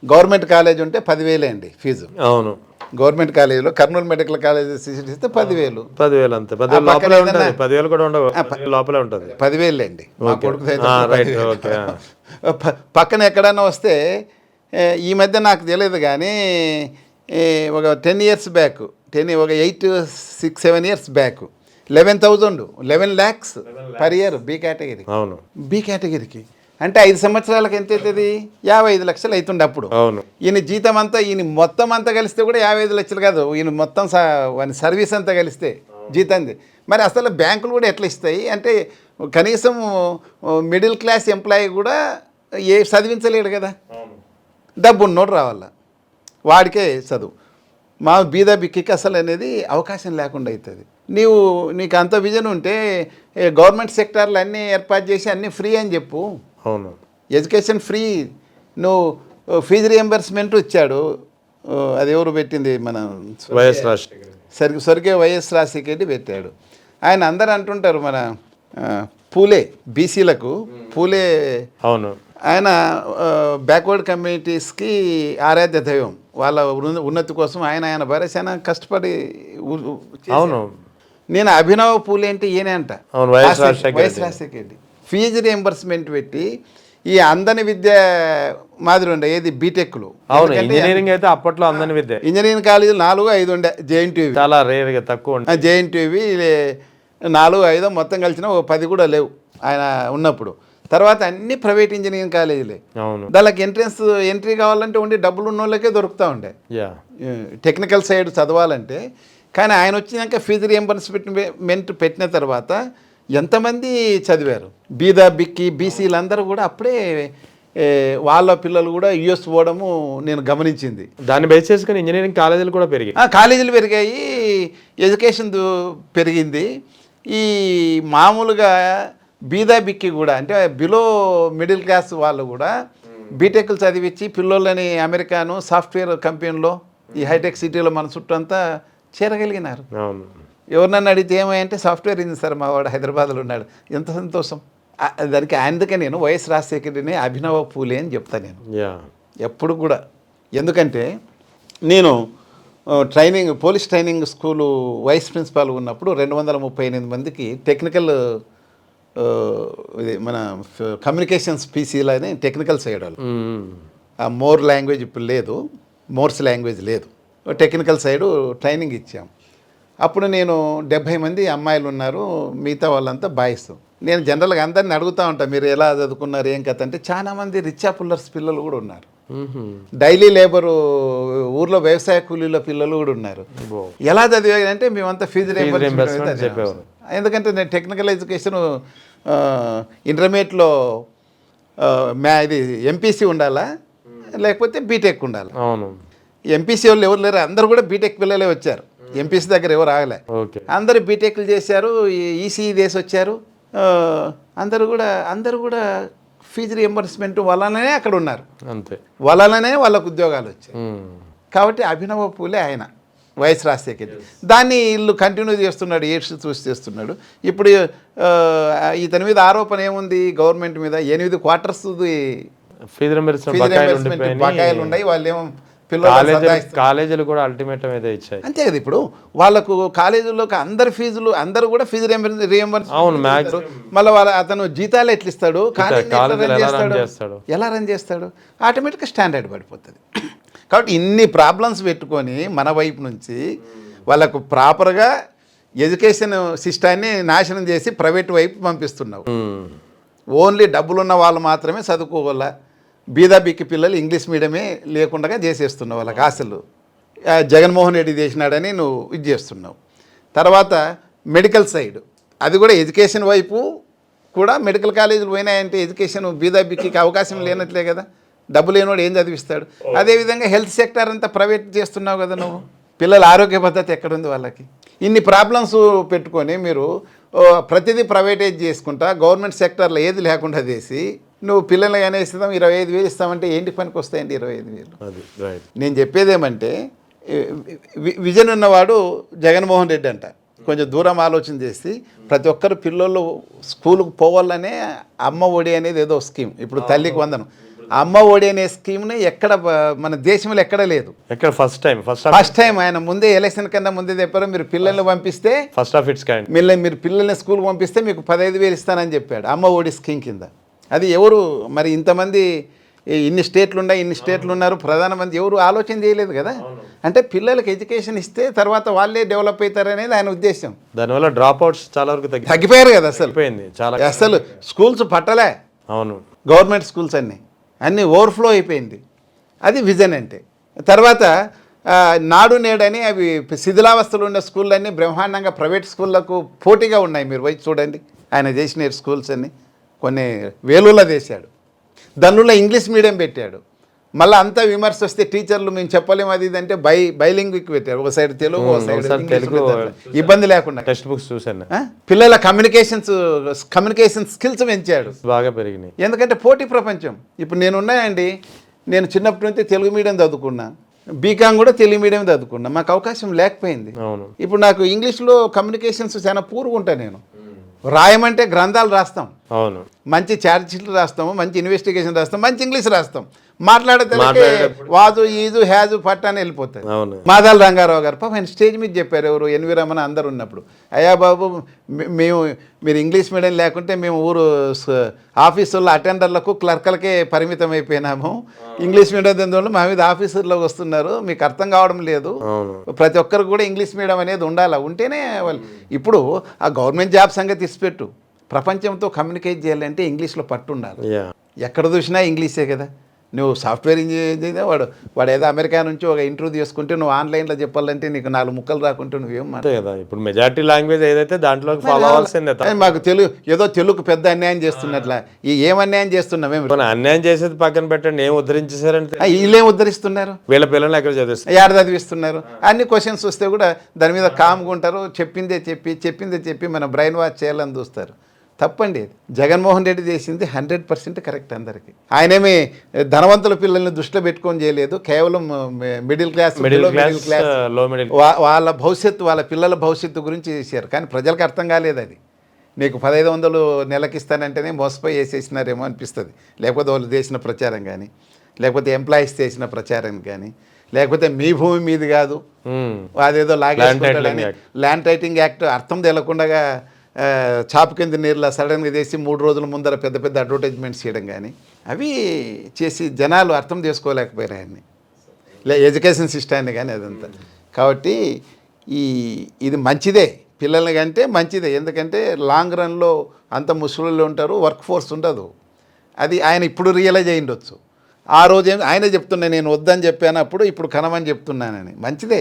S2: గవర్నమెంట్ కాలేజ్ ఉంటే 10,000 అండి ఫీజు.
S1: అవును,
S2: గవర్నమెంట్ కాలేజీలో కర్నూలు మెడికల్ కాలేజ్ సీట్ ఇస్తే 10,000.
S1: 10,000 అంతే. 10,000 కూడా ఉండవు, లోపలే ఉంటుంది.
S2: 10,000 అండి మా కొడుకు. పక్కన ఎక్కడన్నా వస్తే ఈ మధ్య నాకు తెలియదు కానీ ఒక 10 years బ్యాక్, ఒక 8-7 years back 11 lakhs per year B category.
S1: అవును,
S2: బి కేటగిరీకి అంటే 5 సంవత్సరాలకు ఎంత అవుతుంది? 55 లక్షలు అవుతుండే అప్పుడు.
S1: అవును,
S2: ఈయన జీతం అంతా, ఈయన మొత్తం అంతా కలిస్తే కూడా 55 లక్షలు కాదు, ఈయన మొత్తం సర్వీస్ అంతా కలిస్తే జీతంది. మరి అసలు బ్యాంకులు కూడా ఎట్లా ఇస్తాయి అంటే కనీసం మిడిల్ క్లాస్ ఎంప్లాయీ కూడా చదివించలేడు కదా, డబ్బు ఉన్నోడు రావాలా, వాడికే చదువు. మా బీదా బిక్కికి అసలు అనేది అవకాశం లేకుండా అవుతుంది. నీకు అంత విజన్ ఉంటే గవర్నమెంట్ సెక్టార్లు అన్నీ ఏర్పాటు చేసి అన్నీ ఫ్రీ అని చెప్పు.
S1: అవును,
S2: ఎడ్యుకేషన్ ఫ్రీ. నువ్వు ఫీజు రియంబర్స్మెంట్ ఇచ్చాడు, అది ఎవరు పెట్టింది? మన స్వర్గీయ వైఎస్ రాజశేఖర రెడ్డి పెట్టాడు. ఆయన అందరు అంటుంటారు మన పూలే, బీసీలకు పూలే.
S1: అవును,
S2: ఆయన బ్యాక్వర్డ్ కమ్యూనిటీస్కి ఆరాధ్య దైవం. వాళ్ళ ఉన్నతి కోసం ఆయన భార్య చాలా కష్టపడి.
S1: అవును,
S2: నేను అభినవ పూలే అంటే ఈయనే అంట, వైఎస్ రాజశేఖర రెడ్డి. ఫీజు రియంబర్స్మెంట్ పెట్టి ఈ అందని విద్య మాదిరి ఉండే ఏది బీటెక్లు.
S1: అవును, ఇంజనీరింగ్ అయితే అప్పట్లో అందని విద్య.
S2: ఇంజనీరింగ్ కాలేజీలు 4-5 ఉండే, జేఎన్టీయూ
S1: చాలా రేర్గా తక్కువ.
S2: జేఎన్టీయూ 4-5 మొత్తం కలిసిన 10 కూడా లేవు ఆయన ఉన్నప్పుడు. తర్వాత అన్ని ప్రైవేట్ ఇంజనీరింగ్ కాలేజీలే.
S1: అవును,
S2: దానికి ఎంట్రీ కావాలంటే ఉండి డబ్బులు ఉన్న వాళ్ళకే దొరుకుతూ ఉండే టెక్నికల్ సైడ్ చదవాలంటే. కానీ ఆయన వచ్చినాక ఫీజు రియంబర్స్మెంట్ పెట్టిన తర్వాత ఎంతమంది చదివారు? బీదా బిక్కి బీసీలు అందరూ కూడా అప్పుడే వాళ్ళ పిల్లలు కూడా యుఎస్ పోవడము నేను గమనించింది.
S1: దాన్ని బేస్ చేసుకుని ఇంజనీరింగ్ కాలేజీలు కూడా పెరిగాయి.
S2: కాలేజీలు పెరిగాయి, ఎడ్యుకేషన్ పెరిగింది. ఈ మామూలుగా బీదా బిక్కి కూడా అంటే బిలో మిడిల్ క్లాస్ వాళ్ళు కూడా బీటెక్లు చదివించి పిల్లోళ్ళని అమెరికాను సాఫ్ట్వేర్ కంపెనీలో ఈ హైటెక్ సిటీలో మన చుట్టూ అంతా చేరగలిగినారు. ఎవరినన్నా అడిగితే ఏమంటే సాఫ్ట్వేర్ ఇంజనీర్ సార్ మా వాడు హైదరాబాద్లో ఉన్నాడు. ఎంత సంతోషం. దానికి అందుకే నేను వైఎస్ రాజశేఖరుడిని అభినవ పూలే అని చెప్తాను నేను ఎప్పుడు కూడా. ఎందుకంటే నేను police training school vice principal ఉన్నప్పుడు 238 మందికి టెక్నికల్ ఇది మన కమ్యూనికేషన్స్ పీసీలు అని టెక్నికల్ సైడ్ వాళ్ళు ఆ మోర్ లాంగ్వేజ్ ఇప్పుడు లేదు, మోర్స్ లాంగ్వేజ్ లేదు, టెక్నికల్ సైడు ట్రైనింగ్ ఇచ్చాం. అప్పుడు నేను 70 మంది అమ్మాయిలు ఉన్నారు, మిగతా వాళ్ళంతా బాయ్స్. నేను జనరల్గా అందరిని అడుగుతూ ఉంటాను, మీరు ఎలా చదువుకున్నారు ఏం కథ అంటే చాలామంది రిచ్ పుల్లర్స్ పిల్లలు కూడా ఉన్నారు, డైలీ లేబరు ఊర్లో వ్యవసాయ కూలీల పిల్లలు కూడా ఉన్నారు. ఎలా చదివారంటే మేమంతా ఫీజు రీయింబర్స్మెంట్ చెప్పేవారు. ఎందుకంటే నేను టెక్నికల్ ఎడ్యుకేషన్ ఇంటర్మీడియట్లో ఇది ఎంపీసీ ఉండాలా లేకపోతే బీటెక్ ఉండాలి.
S1: అవును,
S2: ఎంపీసీ వాళ్ళు ఎవరు లేరు, అందరూ కూడా బీటెక్ పిల్లలే వచ్చారు, ఎంపీసీ దగ్గర ఎవరు ఆగలే. అందరూ బీటెక్లు చేశారు, ఈసీఈ చేసి వచ్చారు. అందరూ కూడా ఫీజు రియంబర్స్మెంట్ వల్లనే అక్కడ ఉన్నారు, అంతే, వల్లనే వాళ్ళకు ఉద్యోగాలు వచ్చాయి. కాబట్టి అభినవ పూలే ఆయన వైఎస్ రాజశేఖర్ దాన్ని వీళ్ళు కంటిన్యూ చేస్తున్నాడు, ఎయిడ్స్ చూసి చేస్తున్నాడు. ఇప్పుడు ఇతని మీద ఆరోపణ ఏముంది గవర్నమెంట్ మీద, 8 క్వార్టర్స్
S1: ఫీజు రియంబర్స్మెంట్
S2: బకాయిలు ఉన్నాయి, వాళ్ళు ఏమో
S1: కాలేజీలు కూడా అల్టిమేటం ఏదో ఇచ్చాయి.
S2: అంతే కదా, ఇప్పుడు వాళ్ళకు కాలేజీల్లోకి అందరు ఫీజులు అందరూ కూడా ఫీజు రియంబర్స్.
S1: అవును,
S2: మళ్ళీ అతను జీతాలు ఎట్లా ఇస్తాడు, ఎలా రన్ చేస్తాడు, ఆటోమేటిక్గా స్టాండర్డ్ పడిపోతుంది. కాబట్టి ఇన్ని ప్రాబ్లమ్స్ పెట్టుకొని మన వైపు నుంచి వాళ్ళకు ప్రాపర్గా ఎడ్యుకేషన్ సిస్టాన్ని నాశనం చేసి ప్రైవేట్ వైపు పంపిస్తున్నావు. ఓన్లీ డబ్బులున్న వాళ్ళు మాత్రమే చదువుకోవాలా, బీదాబీకి పిల్లలు ఇంగ్లీష్ మీడియమే లేకుండా చేసేస్తున్నావు వాళ్ళకి ఆశలు. జగన్మోహన్ రెడ్డి చేసినాడని నువ్వు ఇది చేస్తున్నావు. తర్వాత మెడికల్ సైడ్ అది కూడా ఎడ్యుకేషన్ వైపు కూడా మెడికల్ కాలేజీలు పోయినాయంటే ఎడ్యుకేషన్ బీదాబీకి అవకాశం లేనట్లే కదా, డబ్బు లేనివాడు ఏం చదివిస్తాడు. అదేవిధంగా హెల్త్ సెక్టర్ అంతా ప్రైవేట్ చేస్తున్నావు కదా నువ్వు, పిల్లల ఆరోగ్య పద్ధతి ఎక్కడుంది వాళ్ళకి. ఇన్ని ప్రాబ్లమ్స్ పెట్టుకొని మీరు ప్రతిదీ ప్రైవేటైజ్ చేసుకుంటా గవర్నమెంట్ సెక్టర్లో ఏది లేకుండా చేసి నువ్వు పిల్లలు అనేస్తాం 25,000 ఇస్తామంటే ఏంటి పనికి వస్తాయండి 25,000. నేను చెప్పేదేమంటే విజన్ ఉన్నవాడు జగన్మోహన్ రెడ్డి అంట, కొంచెం దూరం ఆలోచన చేసి ప్రతి ఒక్కరు పిల్లలు స్కూల్కి పోవాలనే అమ్మ ఒడి అనేది ఏదో స్కీమ్, ఇప్పుడు తల్లికి వందనం, అమ్మ ఒడి అనే స్కీమ్ని ఎక్కడ మన దేశంలో ఎక్కడ లేదు,
S1: ఎక్కడ ఫస్ట్ టైం ఆయన ముందే ఎలక్షన్ కన్నా ముందే చెప్పారు, మీరు పిల్లల్ని పంపిస్తే మీరు పిల్లల్ని స్కూల్కి పంపిస్తే మీకు 15,000 ఇస్తానని చెప్పాడు అమ్మ ఒడి స్కీమ్ కింద. అది ఎవరు మరి ఇంతమంది ఇన్ని స్టేట్లు ఉన్నారు, ప్రధానమంత్రి ఎవరు ఆలోచన చేయలేదు కదా. అంటే పిల్లలకి ఎడ్యుకేషన్ ఇస్తే తర్వాత వాళ్ళే డెవలప్ అవుతారనేది ఆయన ఉద్దేశం. దానివల్ల డ్రాప్ అవుట్స్ చాలా వరకు
S2: తగ్గిపోయారు కదా, అసలు స్కూల్స్ పట్టలే.
S1: అవును,
S2: గవర్నమెంట్ స్కూల్స్ అన్నీ ఓవర్ఫ్లో అయిపోయింది. అది విజన్ అంటే. తర్వాత నాడు నేడని అవి శిథిలావస్థలు ఉన్న స్కూళ్ళన్నీ బ్రహ్మాండంగా ప్రైవేట్ స్కూళ్ళకు పోటీగా ఉన్నాయి. మీరు పోయి చూడండి, ఆయన చేసిన స్కూల్స్ అన్నీ కొన్ని వేలుల్లో చేశాడు. దానిలో ఇంగ్లీష్ మీడియం పెట్టాడు. మళ్ళీ అంతా విమర్శ వస్తే టీచర్లు మేము చెప్పలేము అది ఇది అంటే బైలింగ్విక్ పెట్టారు, ఒక సైడ్ తెలుగు ఒక సైడ్ తెలుగు, ఇబ్బంది లేకుండా.
S1: టెక్స్ట్ బుక్స్ చూసాను.
S2: పిల్లల కమ్యూనికేషన్ స్కిల్స్ పెంచాడు,
S1: బాగా పెరిగినాయి.
S2: ఎందుకంటే పోటీ ప్రపంచం. ఇప్పుడు నేనున్నాయండి, నేను చిన్నప్పటి నుంచి తెలుగు మీడియం చదువుకున్నా, బీకామ్ కూడా తెలుగు మీడియం చదువుకున్నా, మాకు అవకాశం లేకపోయింది. ఇప్పుడు నాకు ఇంగ్లీష్లో కమ్యూనికేషన్స్ చాలా పూర్గా ఉంటాను. నేను రాయమంటే గ్రంథాలు రాస్తాం, అవును, మంచి ఛార్జ్ షీట్లు రాస్తాము, మంచి ఇన్వెస్టిగేషన్ రాస్తాం, మంచి ఇంగ్లీష్ రాస్తాం. మాట్లాడితే వాజు ఈజు హ్యాజు పట్ట అని వెళ్ళిపోతాయి. మాదాల రంగారావు గారు పాప ఆయన స్టేజ్ మీద చెప్పారు, ఎవరు ఎన్వి రమణ అందరు ఉన్నప్పుడు, అయ్యా బాబు మీరు ఇంగ్లీష్ మీడియం లేకుంటే మేము ఊరు ఆఫీసుల్లో అటెండర్లకు క్లర్కలకే పరిమితం అయిపోయినాము, ఇంగ్లీష్ మీడియం దానివల్ల మా మీద ఆఫీసర్లోకి వస్తున్నారు, మీకు అర్థం కావడం లేదు. ప్రతి ఒక్కరు కూడా ఇంగ్లీష్ మీడియం అనేది ఉండాలి, ఉంటేనే వాళ్ళు. ఇప్పుడు ఆ గవర్నమెంట్ జాబ్ సంగతి ఇచ్చిపెట్టు, ప్రపంచంతో కమ్యూనికేట్ చేయాలంటే ఇంగ్లీష్లో పట్టు ఉండాలి. ఎక్కడ చూసినా ఇంగ్లీషే కదా. నువ్వు సాఫ్ట్వేర్ ఇంజనీర్ వాడు ఏదో అమెరికా నుంచి ఒక ఇంటర్వ్యూ తీసుకుంటే నువ్వు ఆన్లైన్లో చెప్పాలంటే నీకు 4 ముక్కలు రాకుంటే నువ్వేం మాట
S1: కదా. ఇప్పుడు మెజారిటీ లాంగ్వేజ్ ఏదైతే దాంట్లో ఫాలో అవ్వాల్సిందే.
S2: మాకు తెలుగు పెద్ద అన్యాయం చేస్తున్నట్లా, ఏం అన్యాయం చేస్తున్నాం మేము?
S1: అన్యాయం చేసేది పక్కన పెట్టండి, ఏం ఉద్ధరించేసారంటే
S2: వీళ్ళేం ఉద్ధరిస్తున్నారు,
S1: వీళ్ళ పిల్లలు ఎక్కడ చదివిస్తారు,
S2: ఏడ చదివిస్తున్నారు. అన్ని క్వశ్చన్స్ వస్తే కూడా దాని మీద కామ్గా ఉంటారు, చెప్పిందే చెప్పి మన బ్రెయిన్ వాష్ చేయాలని చూస్తారు. తప్పండి. జగన్మోహన్ రెడ్డి చేసింది 100% కరెక్ట్. అందరికీ ఆయనేమి ధనవంతుల పిల్లల్ని దృష్టిలో పెట్టుకొని చేయలేదు, కేవలం మిడిల్ క్లాస్ వాళ్ళ భవిష్యత్తు, వాళ్ళ పిల్లల భవిష్యత్తు గురించి చేశారు. కానీ ప్రజలకు అర్థం కాలేదు. అది నీకు 1500 నెలకి ఇస్తానంటేనే మోసపోయి వేసేసినారేమో అనిపిస్తుంది, లేకపోతే వాళ్ళు చేసిన ప్రచారం కానీ, లేకపోతే ఎంప్లాయీస్ చేసిన ప్రచారం కానీ. లేకపోతే మీ భూమి మీది కాదు, అదేదో లాగేసుకుంటాడని ల్యాండ్ టైటింగ్ యాక్ట్ అర్థం తెలకుండా చాపు కింద నీళ్ళ సడన్గా చేసి 3 రోజుల ముందర పెద్ద పెద్ద అడ్వర్టైజ్మెంట్స్ చేయడం కానీ అవి చేసి జనాలు అర్థం చేసుకోలేకపోయారని ఎడ్యుకేషన్ సిస్టాన్ని కానీ అదంతా. కాబట్టి ఇది మంచిదే పిల్లల్ని కంటే మంచిదే, ఎందుకంటే లాంగ్ రన్లో అంత ముసలిళ్ళు ఉంటారు, వర్క్ ఫోర్స్ ఉండదు. అది ఆయన ఇప్పుడు రియలైజ్ అయ్యి ఉండొచ్చు. ఆ రోజు ఆయనే చెప్తున్నా నేను వద్దని చెప్పాను అప్పుడు, ఇప్పుడు కనమని చెప్తున్నానని. మంచిదే,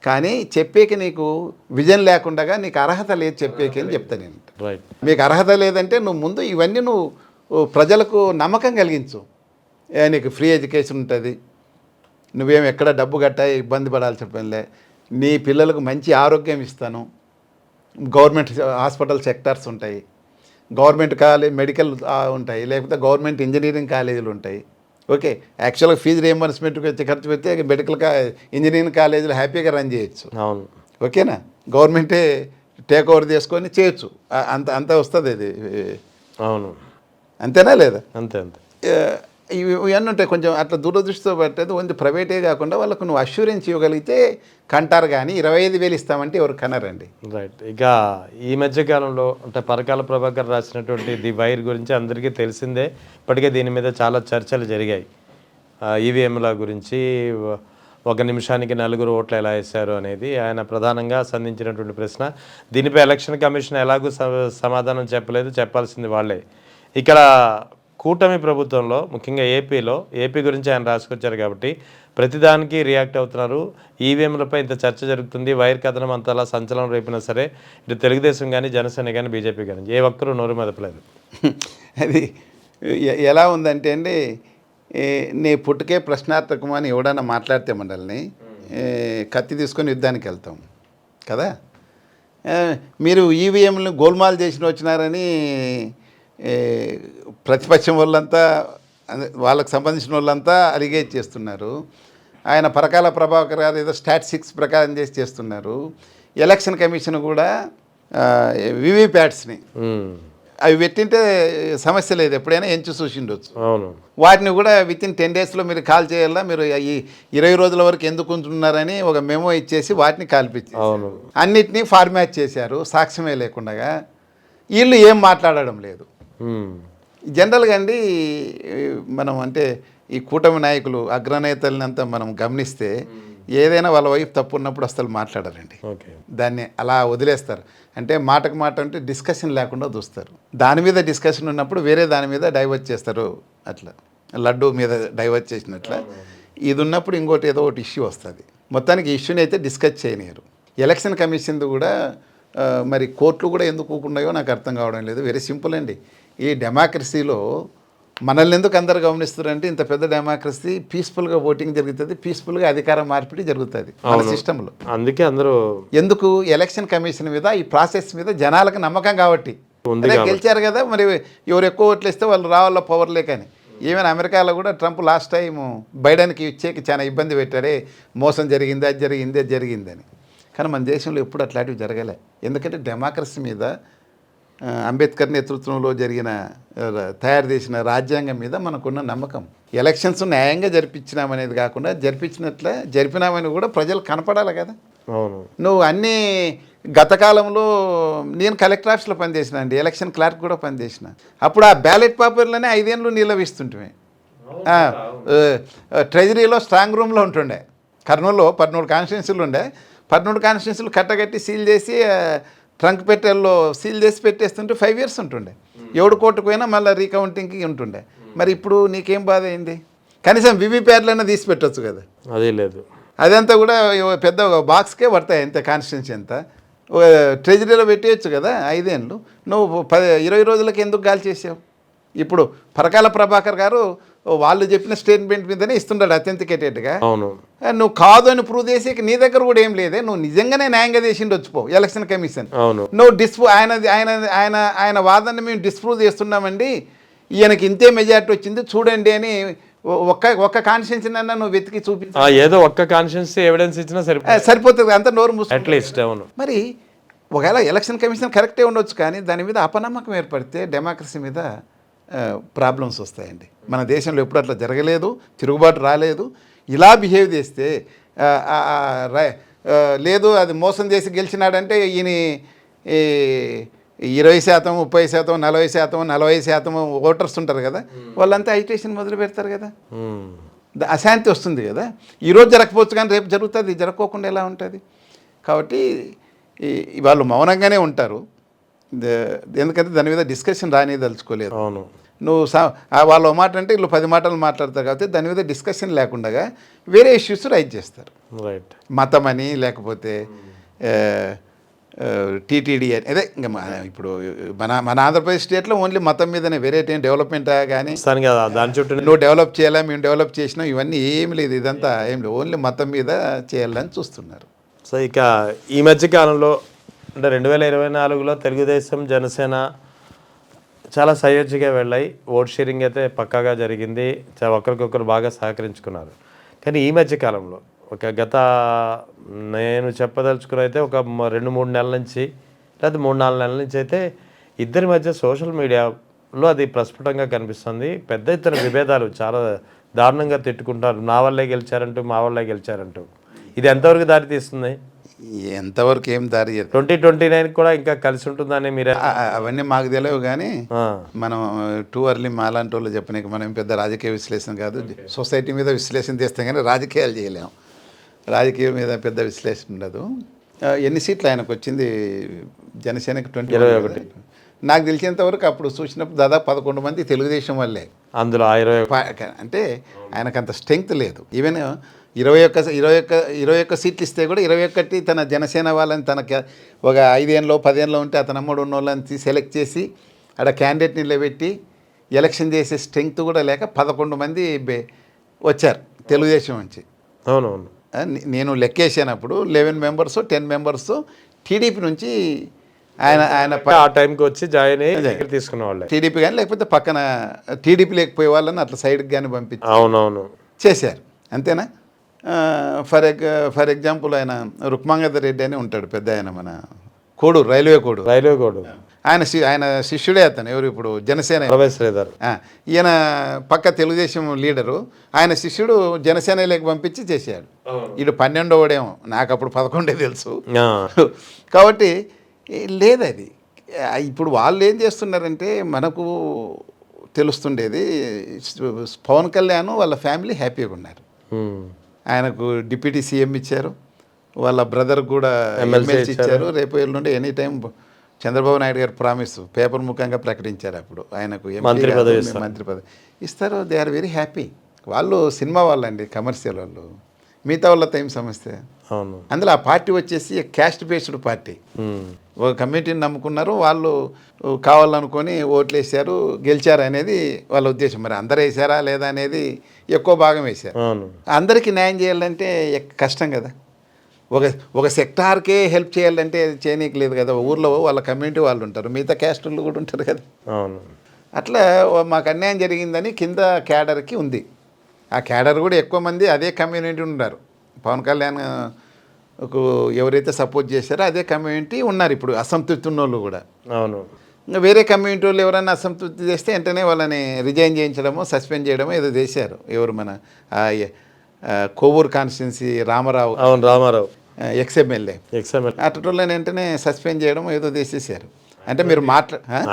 S2: కానీ చెప్పేకి నీకు విజన్ లేకుండా నీకు అర్హత లేదు చెప్పేకి అని చెప్తాను నేను.
S1: రైట్,
S2: మీకు అర్హత లేదంటే నువ్వు ముందు ఇవన్నీ నువ్వు ప్రజలకు నమ్మకం కలిగించు. నీకు ఫ్రీ ఎడ్యుకేషన్ ఉంటుంది, నువ్వేం ఎక్కడ డబ్బు కట్టా ఇబ్బంది పడాల్సిన పనిలే, నీ పిల్లలకు మంచి ఆరోగ్యం ఇస్తాను, గవర్నమెంట్ హాస్పిటల్ సెక్టార్స్ ఉంటాయి, గవర్నమెంట్ కాలేజ్ మెడికల్ ఉంటాయి, లేకపోతే గవర్నమెంట్ ఇంజనీరింగ్ కాలేజీలు ఉంటాయి. ఓకే, యాక్చువల్గా ఫీజు రియంబర్స్మెంట్కి వచ్చి ఖర్చు పెడితే మెడికల్ ఇంజనీరింగ్ కాలేజీలు హ్యాపీగా రన్ చేయొచ్చు.
S1: అవును,
S2: ఓకేనా, గవర్నమెంటే టేక్ ఓవర్ చేసుకొని చేయొచ్చు, అంత వస్తుంది అది.
S1: అవును,
S2: అంతేనా లేదా?
S1: అంతే అంతే.
S2: ఇవన్నీ ఉంటాయి కొంచెం అట్లా దురదృష్టితో పట్టేది. కొంచెం ప్రైవేటే కాకుండా వాళ్ళకు నువ్వు అష్యూరెన్స్ ఇవ్వగలిగితే కంటారు, కానీ 25,000 ఇస్తామంటే ఎవరు కనరండి.
S1: రైట్. ఇక ఈ మధ్యకాలంలో అంటే పరకాల ప్రభాకర్ రాసినటువంటి ది వైర్ గురించి అందరికీ తెలిసిందే. ఇప్పటికే దీని మీద చాలా చర్చలు జరిగాయి. ఈవీఎంల గురించి 1 నిమిషానికి 4 ఓట్లు ఎలా వేశారు అనేది ఆయన ప్రధానంగా సంధించినటువంటి ప్రశ్న. దీనిపై ఎలక్షన్ కమిషన్ ఎలాగూ సమాధానం చెప్పలేదు, చెప్పాల్సింది వాళ్ళే. ఇక్కడ కూటమి ప్రభుత్వంలో ముఖ్యంగా ఏపీ గురించి ఆయన రాసుకొచ్చారు కాబట్టి ప్రతిదానికి రియాక్ట్ అవుతున్నారు. ఈవీఎంలపై ఇంత చర్చ జరుగుతుంది, వైర్ కథనం అంతలా సంచలనం రేపినా సరే ఇటు తెలుగుదేశం కానీ జనసేన కానీ బీజేపీ కానీ ఏ ఒక్కరూ నోరు మెదపలేదు.
S2: అది ఎలా ఉందంటే అండి, నీ పుట్టుకే ప్రశ్నార్థకం అని ఎవడన్నా మాట్లాడితే మండలిని కత్తి తీసుకొని యుద్ధానికి వెళ్తాం కదా. మీరు ఈవీఎంలను గోల్మాల్ చేసిన వచ్చినారని ప్రతిపక్షం వాళ్ళంతా వాళ్ళకు సంబంధించిన వాళ్ళంతా అలిగేట్ చేస్తున్నారు. ఆయన పరకాల ప్రభాకర్ గారు ఏదో స్టాటిస్టిక్స్ ప్రకారం చేస్తున్నారు. ఎలక్షన్ కమిషన్ కూడా వివిప్యాట్స్ని అవి పెట్టింటే సమస్య లేదు, ఎప్పుడైనా ఎంచి చూసిండొచ్చు. వాటిని కూడా వితిన్ 10 daysలో మీరు కాల్ చేయాలా, మీరు ఈ 20 రోజుల వరకు ఎందుకు ఉంటున్నారని ఒక మెమో ఇచ్చేసి వాటిని కాల్పించి అన్నిటినీ ఫార్మాట్ చేశారు సాక్ష్యమే లేకుండా. వీళ్ళు ఏం మాట్లాడడం లేదు. జనరల్గా అండి మనం అంటే ఈ కూటమి నాయకులు అగ్రనేతలని అంతా మనం గమనిస్తే ఏదైనా వాళ్ళ వైపు తప్పు ఉన్నప్పుడు అసలు మాట్లాడారండి. దాన్ని అలా వదిలేస్తారు. అంటే మాటకు మాట అంటే డిస్కషన్ లేకుండా చూస్తారు. దాని మీద డిస్కషన్ ఉన్నప్పుడు వేరే దాని మీద డైవర్ట్ చేస్తారు. అట్లా లడ్డు మీద డైవర్ట్ చేసినట్ల ఇది ఉన్నప్పుడు ఇంకోటి ఏదో ఒకటి ఇష్యూ వస్తుంది. మొత్తానికి ఇష్యూని అయితే డిస్కస్ చేయనియరు. ఎలక్షన్ కమిషన్ది కూడా మరి కోర్టులు కూడా ఎందుకు ఊకున్నాయో నాకు అర్థం కావడం లేదు. వెరీ సింపుల్ అండి, ఈ డెమోక్రసీలో మనల్ని ఎందుకు అందరు గమనిస్తారంటే ఇంత పెద్ద డెమోక్రసీ పీస్ఫుల్గా ఓటింగ్ జరుగుతుంది, పీస్ఫుల్గా అధికార మార్పిడి జరుగుతుంది మన సిస్టంలో.
S1: అందుకే అందరూ ఎందుకు
S2: ఎలక్షన్ కమిషన్ మీద ఈ ప్రాసెస్ మీద జనాలకు నమ్మకం కాబట్టి గెలిచారు కదా. మరి ఎవరు ఎక్కువ ఓట్లు ఇస్తే వాళ్ళు రావాల పవర్లే. కానీ ఈవెన్ అమెరికాలో కూడా ట్రంప్ లాస్ట్ టైం బైడెన్కి ఇచ్చేకి చాలా ఇబ్బంది పెట్టారే, మోసం జరిగింది, అది జరిగింది, అది జరిగిందని. కానీ మన దేశంలో ఎప్పుడు అట్లాంటివి జరగలే. ఎందుకంటే డెమోక్రసీ మీద అంబేద్కర్ నేతృత్వంలో తయారు చేసిన రాజ్యాంగం మీద మనకున్న నమ్మకం. ఎలక్షన్స్ న్యాయంగా జరిపించినామనేది కాకుండా జరిపినామని కూడా ప్రజలు కనపడాలి కదా. నువ్వు అన్నీ గత కాలంలో నేను కలెక్టర్ ఆఫీస్లో పనిచేసిన అండి, ఎలక్షన్ క్లర్క్ కూడా పనిచేసిన. అప్పుడు ఆ బ్యాలెట్ పేపర్లోనే 5 ఏళ్ళు నిలవిస్తుంటే ట్రెజరీలో స్ట్రాంగ్ రూమ్లో ఉంటుండే. కర్నూలులో 13 కాన్స్టిట్యున్సీలు ఉండే. 13 కాన్స్టిట్యున్సీలు కట్టగట్టి సీల్ చేసి ట్రంక్ పెట్టెల్లో సీల్ చేసి పెట్టేస్తుంటే 5 years ఉంటుండే. 7 కోర్టుకు పోయినా మళ్ళీ రీకౌంటింగ్కి ఉంటుండే. మరి ఇప్పుడు నీకేం బాధ అయింది? కనీసం వివిప్యాట్లైనా తీసి పెట్టచ్చు కదా.
S1: అదే లేదు,
S2: అదంతా కూడా పెద్ద బాక్స్కే పడతాయి. ఎంత కాన్స్టిట్యున్సీ ఎంత ట్రెజరీలో పెట్టేయచ్చు కదా 5 ఏళ్ళు. నువ్వు 20 రోజులకి ఎందుకు గాలి చేసావు? ఇప్పుడు పరకాల ప్రభాకర్ గారు వాళ్ళు చెప్పిన స్టేట్మెంట్ మీదనే ఇస్తున్నాడు అథెంటికేటెడ్గా. నువ్వు కాదు అని ప్రూవ్ చేసి నీ దగ్గర కూడా ఏం లేదే, నువ్వు నిజంగానే న్యాయంగా చేసిండు వచ్చిపో ఎలక్షన్ కమిషన్. నువ్వు ఆయన వాదనని మేము డిస్ప్రూవ్ చేస్తున్నామండి, ఈయనకి ఇంతే మెజార్టీ వచ్చింది చూడండి అని ఒక్క కాన్స్టిట్యున్సీ అన్నా నువ్వు వెతికి చూపించు.
S1: ఏదో ఒక్క కాన్స్టిట్యున్సీ ఎవిడెన్స్ ఇచ్చినా
S2: సరిపోతుంది, అంత నోరు మూసు.
S1: అట్లీస్ట్
S2: మరి ఒకవేళ ఎలక్షన్ కమిషన్ కరెక్టే ఉండొచ్చు, కానీ దాని మీద అపనమ్మకం ఏర్పడితే డెమోక్రసీ మీద ప్రాబ్లమ్స్ వస్తాయండి. మన దేశంలో ఎప్పుడు అట్లా జరగలేదు, తిరుగుబాటు రాలేదు. ఇలా బిహేవ్ చేస్తే లేదు అది మోసం చేసి గెలిచినాడంటే ఈయన 20%, 30%, 40%, 40% ఓటర్స్ ఉంటారు కదా, వాళ్ళంతా అజిటేషన్ మొదలు పెడతారు కదా, అశాంతి వస్తుంది కదా. ఈరోజు జరగకపోవచ్చు కానీ రేపు జరుగుతుంది, జరగకోకుండా ఎలా ఉంటుంది. కాబట్టి వాళ్ళు మౌనంగానే ఉంటారు, ఎందుకంటే దాని మీద డిస్కషన్ రానిదలుచుకోలేదు.
S1: అవును,
S2: నువ్వు వాళ్ళు ఒక మాట అంటే వీళ్ళు 10 మాటలు మాట్లాడతారు కాబట్టి దాని మీద డిస్కషన్ లేకుండా వేరే ఇష్యూస్ రైజ్ చేస్తారు.
S1: రైట్.
S2: మతం అని, లేకపోతే టీటీడీ అని, అదే ఇంకా ఇప్పుడు మన ఆంధ్రప్రదేశ్ స్టేట్లో ఓన్లీ మతం మీదనే, వేరే డెవలప్మెంట్ కానీ
S1: దాని చుట్టూ
S2: నువ్వు డెవలప్ చేయాలా, మేము డెవలప్ చేసినాం, ఇవన్నీ ఏమి లేదు. ఇదంతా ఏం లేదు, ఓన్లీ మతం మీద చేయాలని చూస్తున్నారు.
S1: సో ఇక ఈ మధ్య కాలంలో అంటే 2024లో తెలుగుదేశం, జనసేన చాలా సయోధ్యగా వెళ్ళాయి. ఓట్ షేరింగ్ అయితే పక్కాగా జరిగింది, ఒకరికొకరు బాగా సహకరించుకున్నారు. కానీ ఈ మధ్య కాలంలో గత నేను చెప్పదలుచుకుని అయితే ఒక 2-3 నెలల నుంచి, లేదా 3-4 నెలల నుంచి అయితే ఇద్దరి మధ్య సోషల్ మీడియాలో అది ప్రస్ఫుటంగా కనిపిస్తుంది. పెద్ద ఎత్తున విభేదాలు, చాలా దారుణంగా తిట్టుకుంటారు. నా వల్లే గెలిచారంటూ, మా వల్లే గెలిచారంటూ. ఇది ఎంతవరకు దారి తీస్తుంది?
S2: ఎంతవరకు ఏం దారి
S1: 2029 కూడా ఇంకా కలిసి ఉంటుందని మీరు
S2: అవన్నీ మాకు తెలియవు. కానీ మనం టూ అర్లీ మాలాంటి వాళ్ళు చెప్పనీకి మనం పెద్ద రాజకీయ విశ్లేషణ కాదు, సొసైటీ మీద విశ్లేషణ చేస్తాం కానీ రాజకీయాలు చేయలేము. రాజకీయం మీద పెద్ద విశ్లేషణ ఉండదు. ఎన్ని సీట్లు ఆయనకు వచ్చింది? జనసేనకి 21. నాకు తెలిసినంత వరకు అప్పుడు చూసినప్పుడు దాదాపు 11 మంది తెలుగుదేశం వల్లే,
S1: అందులో 20.
S2: అంటే ఆయనకు అంత స్ట్రెంగ్త్ లేదు. ఈవెన్ 21 సీట్లు ఇస్తే కూడా 21 తన జనసేన వాళ్ళని, తనకి ఒక 5 ఏళ్ళలో 10 ఏళ్ళలో ఉంటే అతను అమ్మడు ఉన్న వాళ్ళని సెలెక్ట్ చేసి అక్కడ క్యాండిడేట్ని నిలబెట్టి ఎలక్షన్ చేసే స్ట్రెంగ్త్ కూడా లేక 11 మంది వచ్చారు తెలుగుదేశం నుంచి.
S1: అవునవును,
S2: నేను లెక్కేసినప్పుడు 11 మెంబర్స్ 10 మెంబర్స్ టీడీపీ నుంచి ఆయన
S1: ఆ టైంకి వచ్చి జాయిన్ అయ్యి తీసుకున్న వాళ్ళే
S2: టీడీపీ కానీ, లేకపోతే పక్కన టీడీపీ లేకపోయే వాళ్ళని అట్లా సైడ్కి కానీ పంపించి
S1: అవునవును
S2: చేశారు, అంతేనా. ఫర్ ఎగ్జాంపుల్ ఆయన రుక్మాంగధర్ రెడ్డి అని ఉంటాడు, పెద్ద ఆయన, మన కోడూరు రైల్వే కోడూరు. ఆయన శిష్యుడే అతను. ఎవరు ఇప్పుడు జనసేన ఈయన పక్క తెలుగుదేశం లీడరు, ఆయన శిష్యుడు జనసేనలోకి పంపించి చేశాడు. వీడు 12వడేమో, నాకు అప్పుడు 11 తెలుసు. కాబట్టి లేదు అది. ఇప్పుడు వాళ్ళు ఏం చేస్తున్నారంటే మనకు తెలుస్తుండేది, పవన్ కళ్యాణ్ వాళ్ళ ఫ్యామిలీ హ్యాపీగా ఉన్నారు. ఆయనకు డిప్యూటీ సీఎం ఇచ్చారు, వాళ్ళ బ్రదర్ కూడా ఎమ్మెల్సీ ఇచ్చారు. రేపు ఎల్లుండి ఎనీ టైం చంద్రబాబు నాయుడు గారు ప్రామిస్ పేపర్ ముఖంగా ప్రకటించారు. అప్పుడు ఆయనకు మంత్రి పదవి ఇస్తారు. They are very happy. వాళ్ళు సినిమా వాళ్ళండి, కమర్షియల్ వాళ్ళు. మిగతా వాళ్ళతో ఏం సమస్య? అందులో ఆ పార్టీ వచ్చేసి క్యాస్ట్ బేస్డ్ పార్టీ. ఒక కమ్యూనిటీని నమ్ముకున్నారు, వాళ్ళు కావాలనుకొని ఓట్లు వేసారు, గెలిచారు అనేది వాళ్ళ ఉద్దేశం. మరి అందరూ వేసారా లేదా అనేది ఎక్కువ భాగం వేశారు. అందరికీ న్యాయం చేయాలంటే కష్టం కదా. ఒక సెక్టార్కే హెల్ప్ చేయాలంటే చేయనీకి లేదు కదా. ఊర్లో వాళ్ళ కమ్యూనిటీ వాళ్ళు ఉంటారు, మిగతా క్యాస్ట్ వాళ్ళు కూడా ఉంటారు కదా. అట్లా మాకు అన్యాయం జరిగిందని కింద క్యాడర్కి ఉంది. ఆ క్యాడర్ కూడా ఎక్కువ మంది అదే కమ్యూనిటీ ఉన్నారు. పవన్ కళ్యాణ్ ఎవరైతే సపోర్ట్ చేశారో అదే కమ్యూనిటీ ఉన్నారు. ఇప్పుడు అసంతృప్తి ఉన్న వాళ్ళు కూడా.
S1: అవును,
S2: ఇంకా వేరే కమ్యూనిటీ వాళ్ళు ఎవరైనా అసంతృప్తి చేస్తే వెంటనే వాళ్ళని రిజైన్ చేయించడమో, సస్పెండ్ చేయడమో ఏదో చేశారు. ఎవరు మన కోవూరు కాన్స్టిట్యున్సీ రామారావు ఎక్స్ఎమ్మెల్యే అటోళ్ళని వెంటనే సస్పెండ్ చేయడం ఏదో చేసేసారు. అంటే మీరు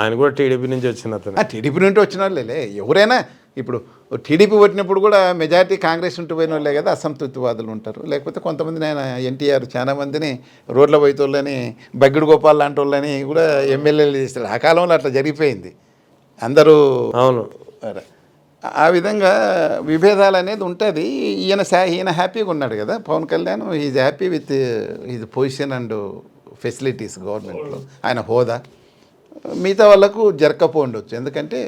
S1: ఆయన కూడా టీడీపీ నుంచి వచ్చిన
S2: టీడీపీ నుండి వచ్చిన వాళ్ళే. ఎవరైనా ఇప్పుడు టీడీపీ వచ్చినప్పుడు కూడా మెజారిటీ కాంగ్రెస్ ఉంటూ పోయిన వాళ్ళే కదా అసంతృప్తివాదులు ఉంటారు. లేకపోతే కొంతమంది ఆయన ఎన్టీఆర్ చాలా మందిని రోడ్ల పోయేతోళ్ళని, బగ్గిడి గోపాల్ లాంటి వాళ్ళని కూడా ఎమ్మెల్యేలు చేస్తారు. ఆ కాలంలో అట్లా జరిగిపోయింది. అందరూ
S1: అవును.
S2: ఆ విధంగా విభేదాలు అనేది ఉంటుంది. ఈయన హ్యాపీగా ఉన్నాడు కదా Pawan Kalyan. Is happy with his position and facilities గవర్నమెంట్లో, ఆయన హోదా. మిగతా వాళ్ళకు జరగకపో ఉండొచ్చు. ఎందుకంటే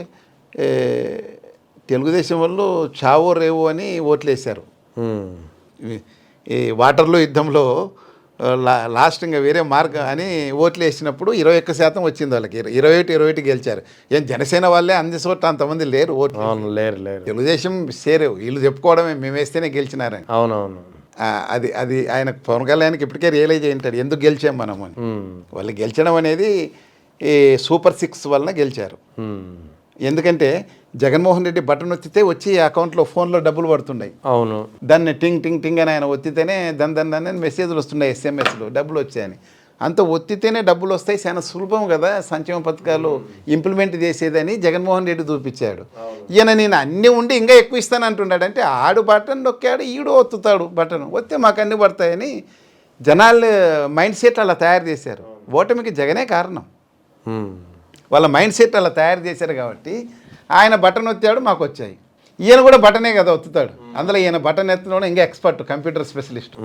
S2: తెలుగుదేశం వాళ్ళు చావో రేవో అని ఓట్లేశారు. ఈ వాటర్లో యుద్ధంలో లాస్ట్ ఇంకా వేరే మార్గం అని ఓట్లు వేసినప్పుడు 21% వచ్చింది వాళ్ళకి. 21 గెలిచారు. ఏం జనసేన వాళ్ళే అన్ని చోట్ల అంతమంది లేరు ఓట్లు.
S1: లేరు.
S2: తెలుగుదేశం సేరు, వీళ్ళు చెప్పుకోవడమే మేము వేస్తేనే గెలిచినారని.
S1: అవునవును.
S2: అది ఆయన పవన్ కళ్యాణ్కి ఇప్పటికే రియలైజ్ అయి ఉంటాడు ఎందుకు గెలిచాం మనం అని. వాళ్ళు గెలిచడం అనేది ఈ సూపర్ 6 వలన గెలిచారు. ఎందుకంటే జగన్మోహన్ రెడ్డి బటన్ ఒత్తితే వచ్చి అకౌంట్లో ఫోన్లో డబ్బులు పడుతున్నాయి.
S1: అవును.
S2: దాన్ని టింగ్ టింగ్ టింగ్ అని ఆయన ఒత్తితేనే దాని మెసేజ్లు వస్తున్నాయి, ఎస్ఎంఎస్లు డబ్బులు వచ్చాయని. అంత ఒత్తితేనే డబ్బులు వస్తాయి, చాలా సులభం కదా సంక్షేమ పథకాలు ఇంప్లిమెంట్ చేసేదని జగన్మోహన్ రెడ్డి చూపించాడు. ఈయన నేను అన్నీ ఉండి ఇంకా ఎక్కువ ఇస్తాను అంటున్నాడు. అంటే ఆడు బటన్ నొక్కాడు, ఈడు ఒత్తుతాడు బటన్, వస్తే మాకు అన్నీ పడతాయని జనాలు మైండ్ సెట్ అలా తయారు చేశారు. ఓటమికి జగనే కారణం. వాళ్ళ మైండ్ సెట్ అలా తయారు చేశారు కాబట్టి ఆయన బటన్ ఒత్తాడు, మాకు వచ్చాయి. ఈయన కూడా బటనే కదా ఒత్తుతాడు. అందులో ఈయన బటన్ ఎత్తడం ఇంకా expert, computer specialist.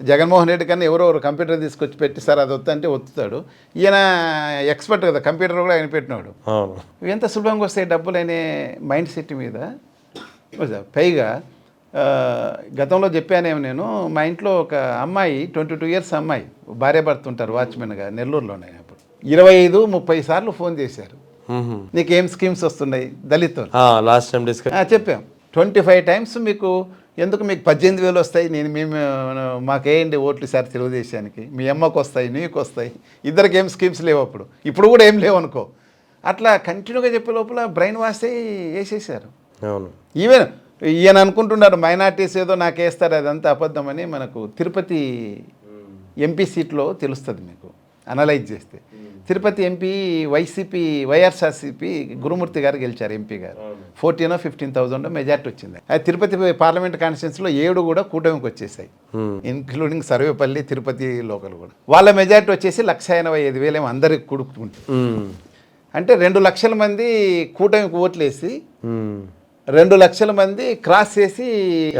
S2: Jaganmohan Reddy కన్నా ఎవరెవరు కంప్యూటర్ తీసుకొచ్చి పెట్టి సార్ అది వద్దంటే ఒత్తుతాడు. ఈయన ఎక్స్పర్ట్ కదా, కంప్యూటర్ కూడా ఆయన పెట్టినాడు. ఎంత సులభంగా వస్తాయి డబ్బులు అనే మైండ్ సెట్ మీద. పైగా గతంలో చెప్పానేమో నేను, మా ఇంట్లో ఒక అమ్మాయి 22 years అమ్మాయి, భార్య భర్త ఉంటారు వాచ్మెన్గా నెల్లూరులోనే. అప్పుడు 25-30 సార్లు ఫోన్ చేశారు, నీకేం స్కీమ్స్ వస్తున్నాయి దళిత్
S1: లాస్ట్ టైం డిస్కస్
S2: చెప్పాం. 25 times మీకు ఎందుకు, మీకు 18,000 వస్తాయి, మేము మాకేయండి ఓట్లు సార్ తెలుగుదేశానికి, మీ అమ్మకు వస్తాయి, నీకు వస్తాయి, ఇద్దరికి ఏం స్కీమ్స్ లేవు అప్పుడు, ఇప్పుడు కూడా ఏం లేవు అనుకో. అట్లా కంటిన్యూగా చెప్పే లోపల బ్రెయిన్ వాష్ అయ్యి వేసేసారు.
S1: అవును.
S2: ఈవెన్ ఈయన అనుకుంటున్నారు మైనార్టీస్ ఏదో నాకు వేస్తారు, అదంతా అబద్ధమని. మనకు తిరుపతి ఎంపీ సీట్లో తెలుస్తుంది మీకు అనలైజ్ చేస్తే. తిరుపతి ఎంపీ వైఎస్ఆర్సీపీ గురుమూర్తి గారు గెలిచారు, ఎంపీ గారు. 14,000 or 15,000 మెజార్టీ వచ్చింది. అది తిరుపతి పార్లమెంట్ కాన్స్టిట్యున్సీలో 7 కూడా కూటమికి వచ్చేసాయి, ఇంక్లూడింగ్ సర్వేపల్లి, తిరుపతి లోకల్ కూడా. వాళ్ళ మెజార్టీ వచ్చేసి 185,000 ఏమో అందరికి కూడుకుంటే. అంటే 2 లక్షల మంది కూటమికి ఓట్లేసి 2 లక్షల మంది క్రాస్ చేసి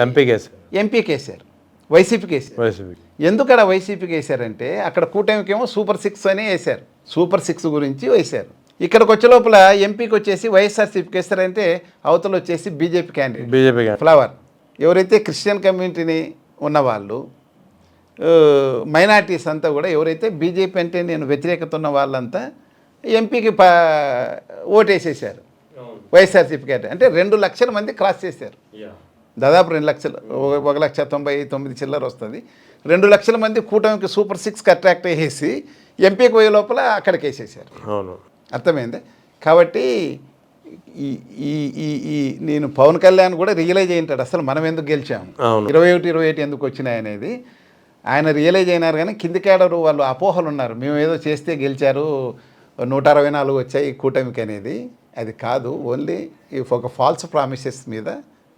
S2: ఎంపీకి వేశారు, వైసీపీకి వేశారు. ఎందుకు అక్కడ వైసీపీకి వేశారంటే అక్కడ కూటమికి ఏమో సూపర్ 6 అని వేశారు, సూపర్ 6 గురించి వేశారు. ఇక్కడికి వచ్చే లోపల ఎంపీకి వచ్చేసి వైఎస్ఆర్సీపీకి వేస్తారంటే అవతల వచ్చేసి బీజేపీ క్యాండిడేట్ ఫ్లవర్. ఎవరైతే క్రిస్టియన్ కమ్యూనిటీని ఉన్నవాళ్ళు, మైనార్టీస్ అంతా కూడా ఎవరైతే బీజేపీ అంటే నేను వ్యతిరేకత ఉన్న వాళ్ళంతా ఎంపీకి ఓటేసేసారు వైఎస్ఆర్సీపీ క్యాండిడేట్. అంటే 2 లక్షల మంది క్రాస్ చేశారు, దాదాపు 2 లక్షలు, 1,99,000 చిల్లర వస్తుంది. 2 లక్షల మంది కూటమికి సూపర్ 6కి అట్రాక్ట్ అయ్యేసి ఎంపీకి పోయే లోపల అక్కడికి వేసేసారు. అర్థమైంది. కాబట్టి ఈ నేను పవన్ కళ్యాణ్ కూడా రియలైజ్ అయ్యింటాడు అసలు మనం ఎందుకు గెలిచాము, 21-28 ఎందుకు వచ్చినాయి అనేది ఆయన రియలైజ్ అయినారు. కానీ కింది కేడరు వాళ్ళు అపోహలు ఉన్నారు, మేము ఏదో చేస్తే గెలిచారు, 164 వచ్చాయి కూటమికి అనేది. అది కాదు, ఓన్లీ ఒక ఫాల్స్ ప్రామిసెస్ మీద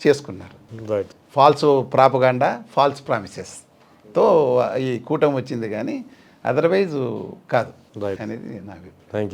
S2: చేసుకున్నారు. ఫాల్స్ ప్రాపగాండా, ఫాల్స్ ప్రామిసెస్తో ఈ కూటమి వచ్చింది, కానీ అదర్వైజ్ కాదు అనేది నా అభిప్రాయం.
S1: Thank you.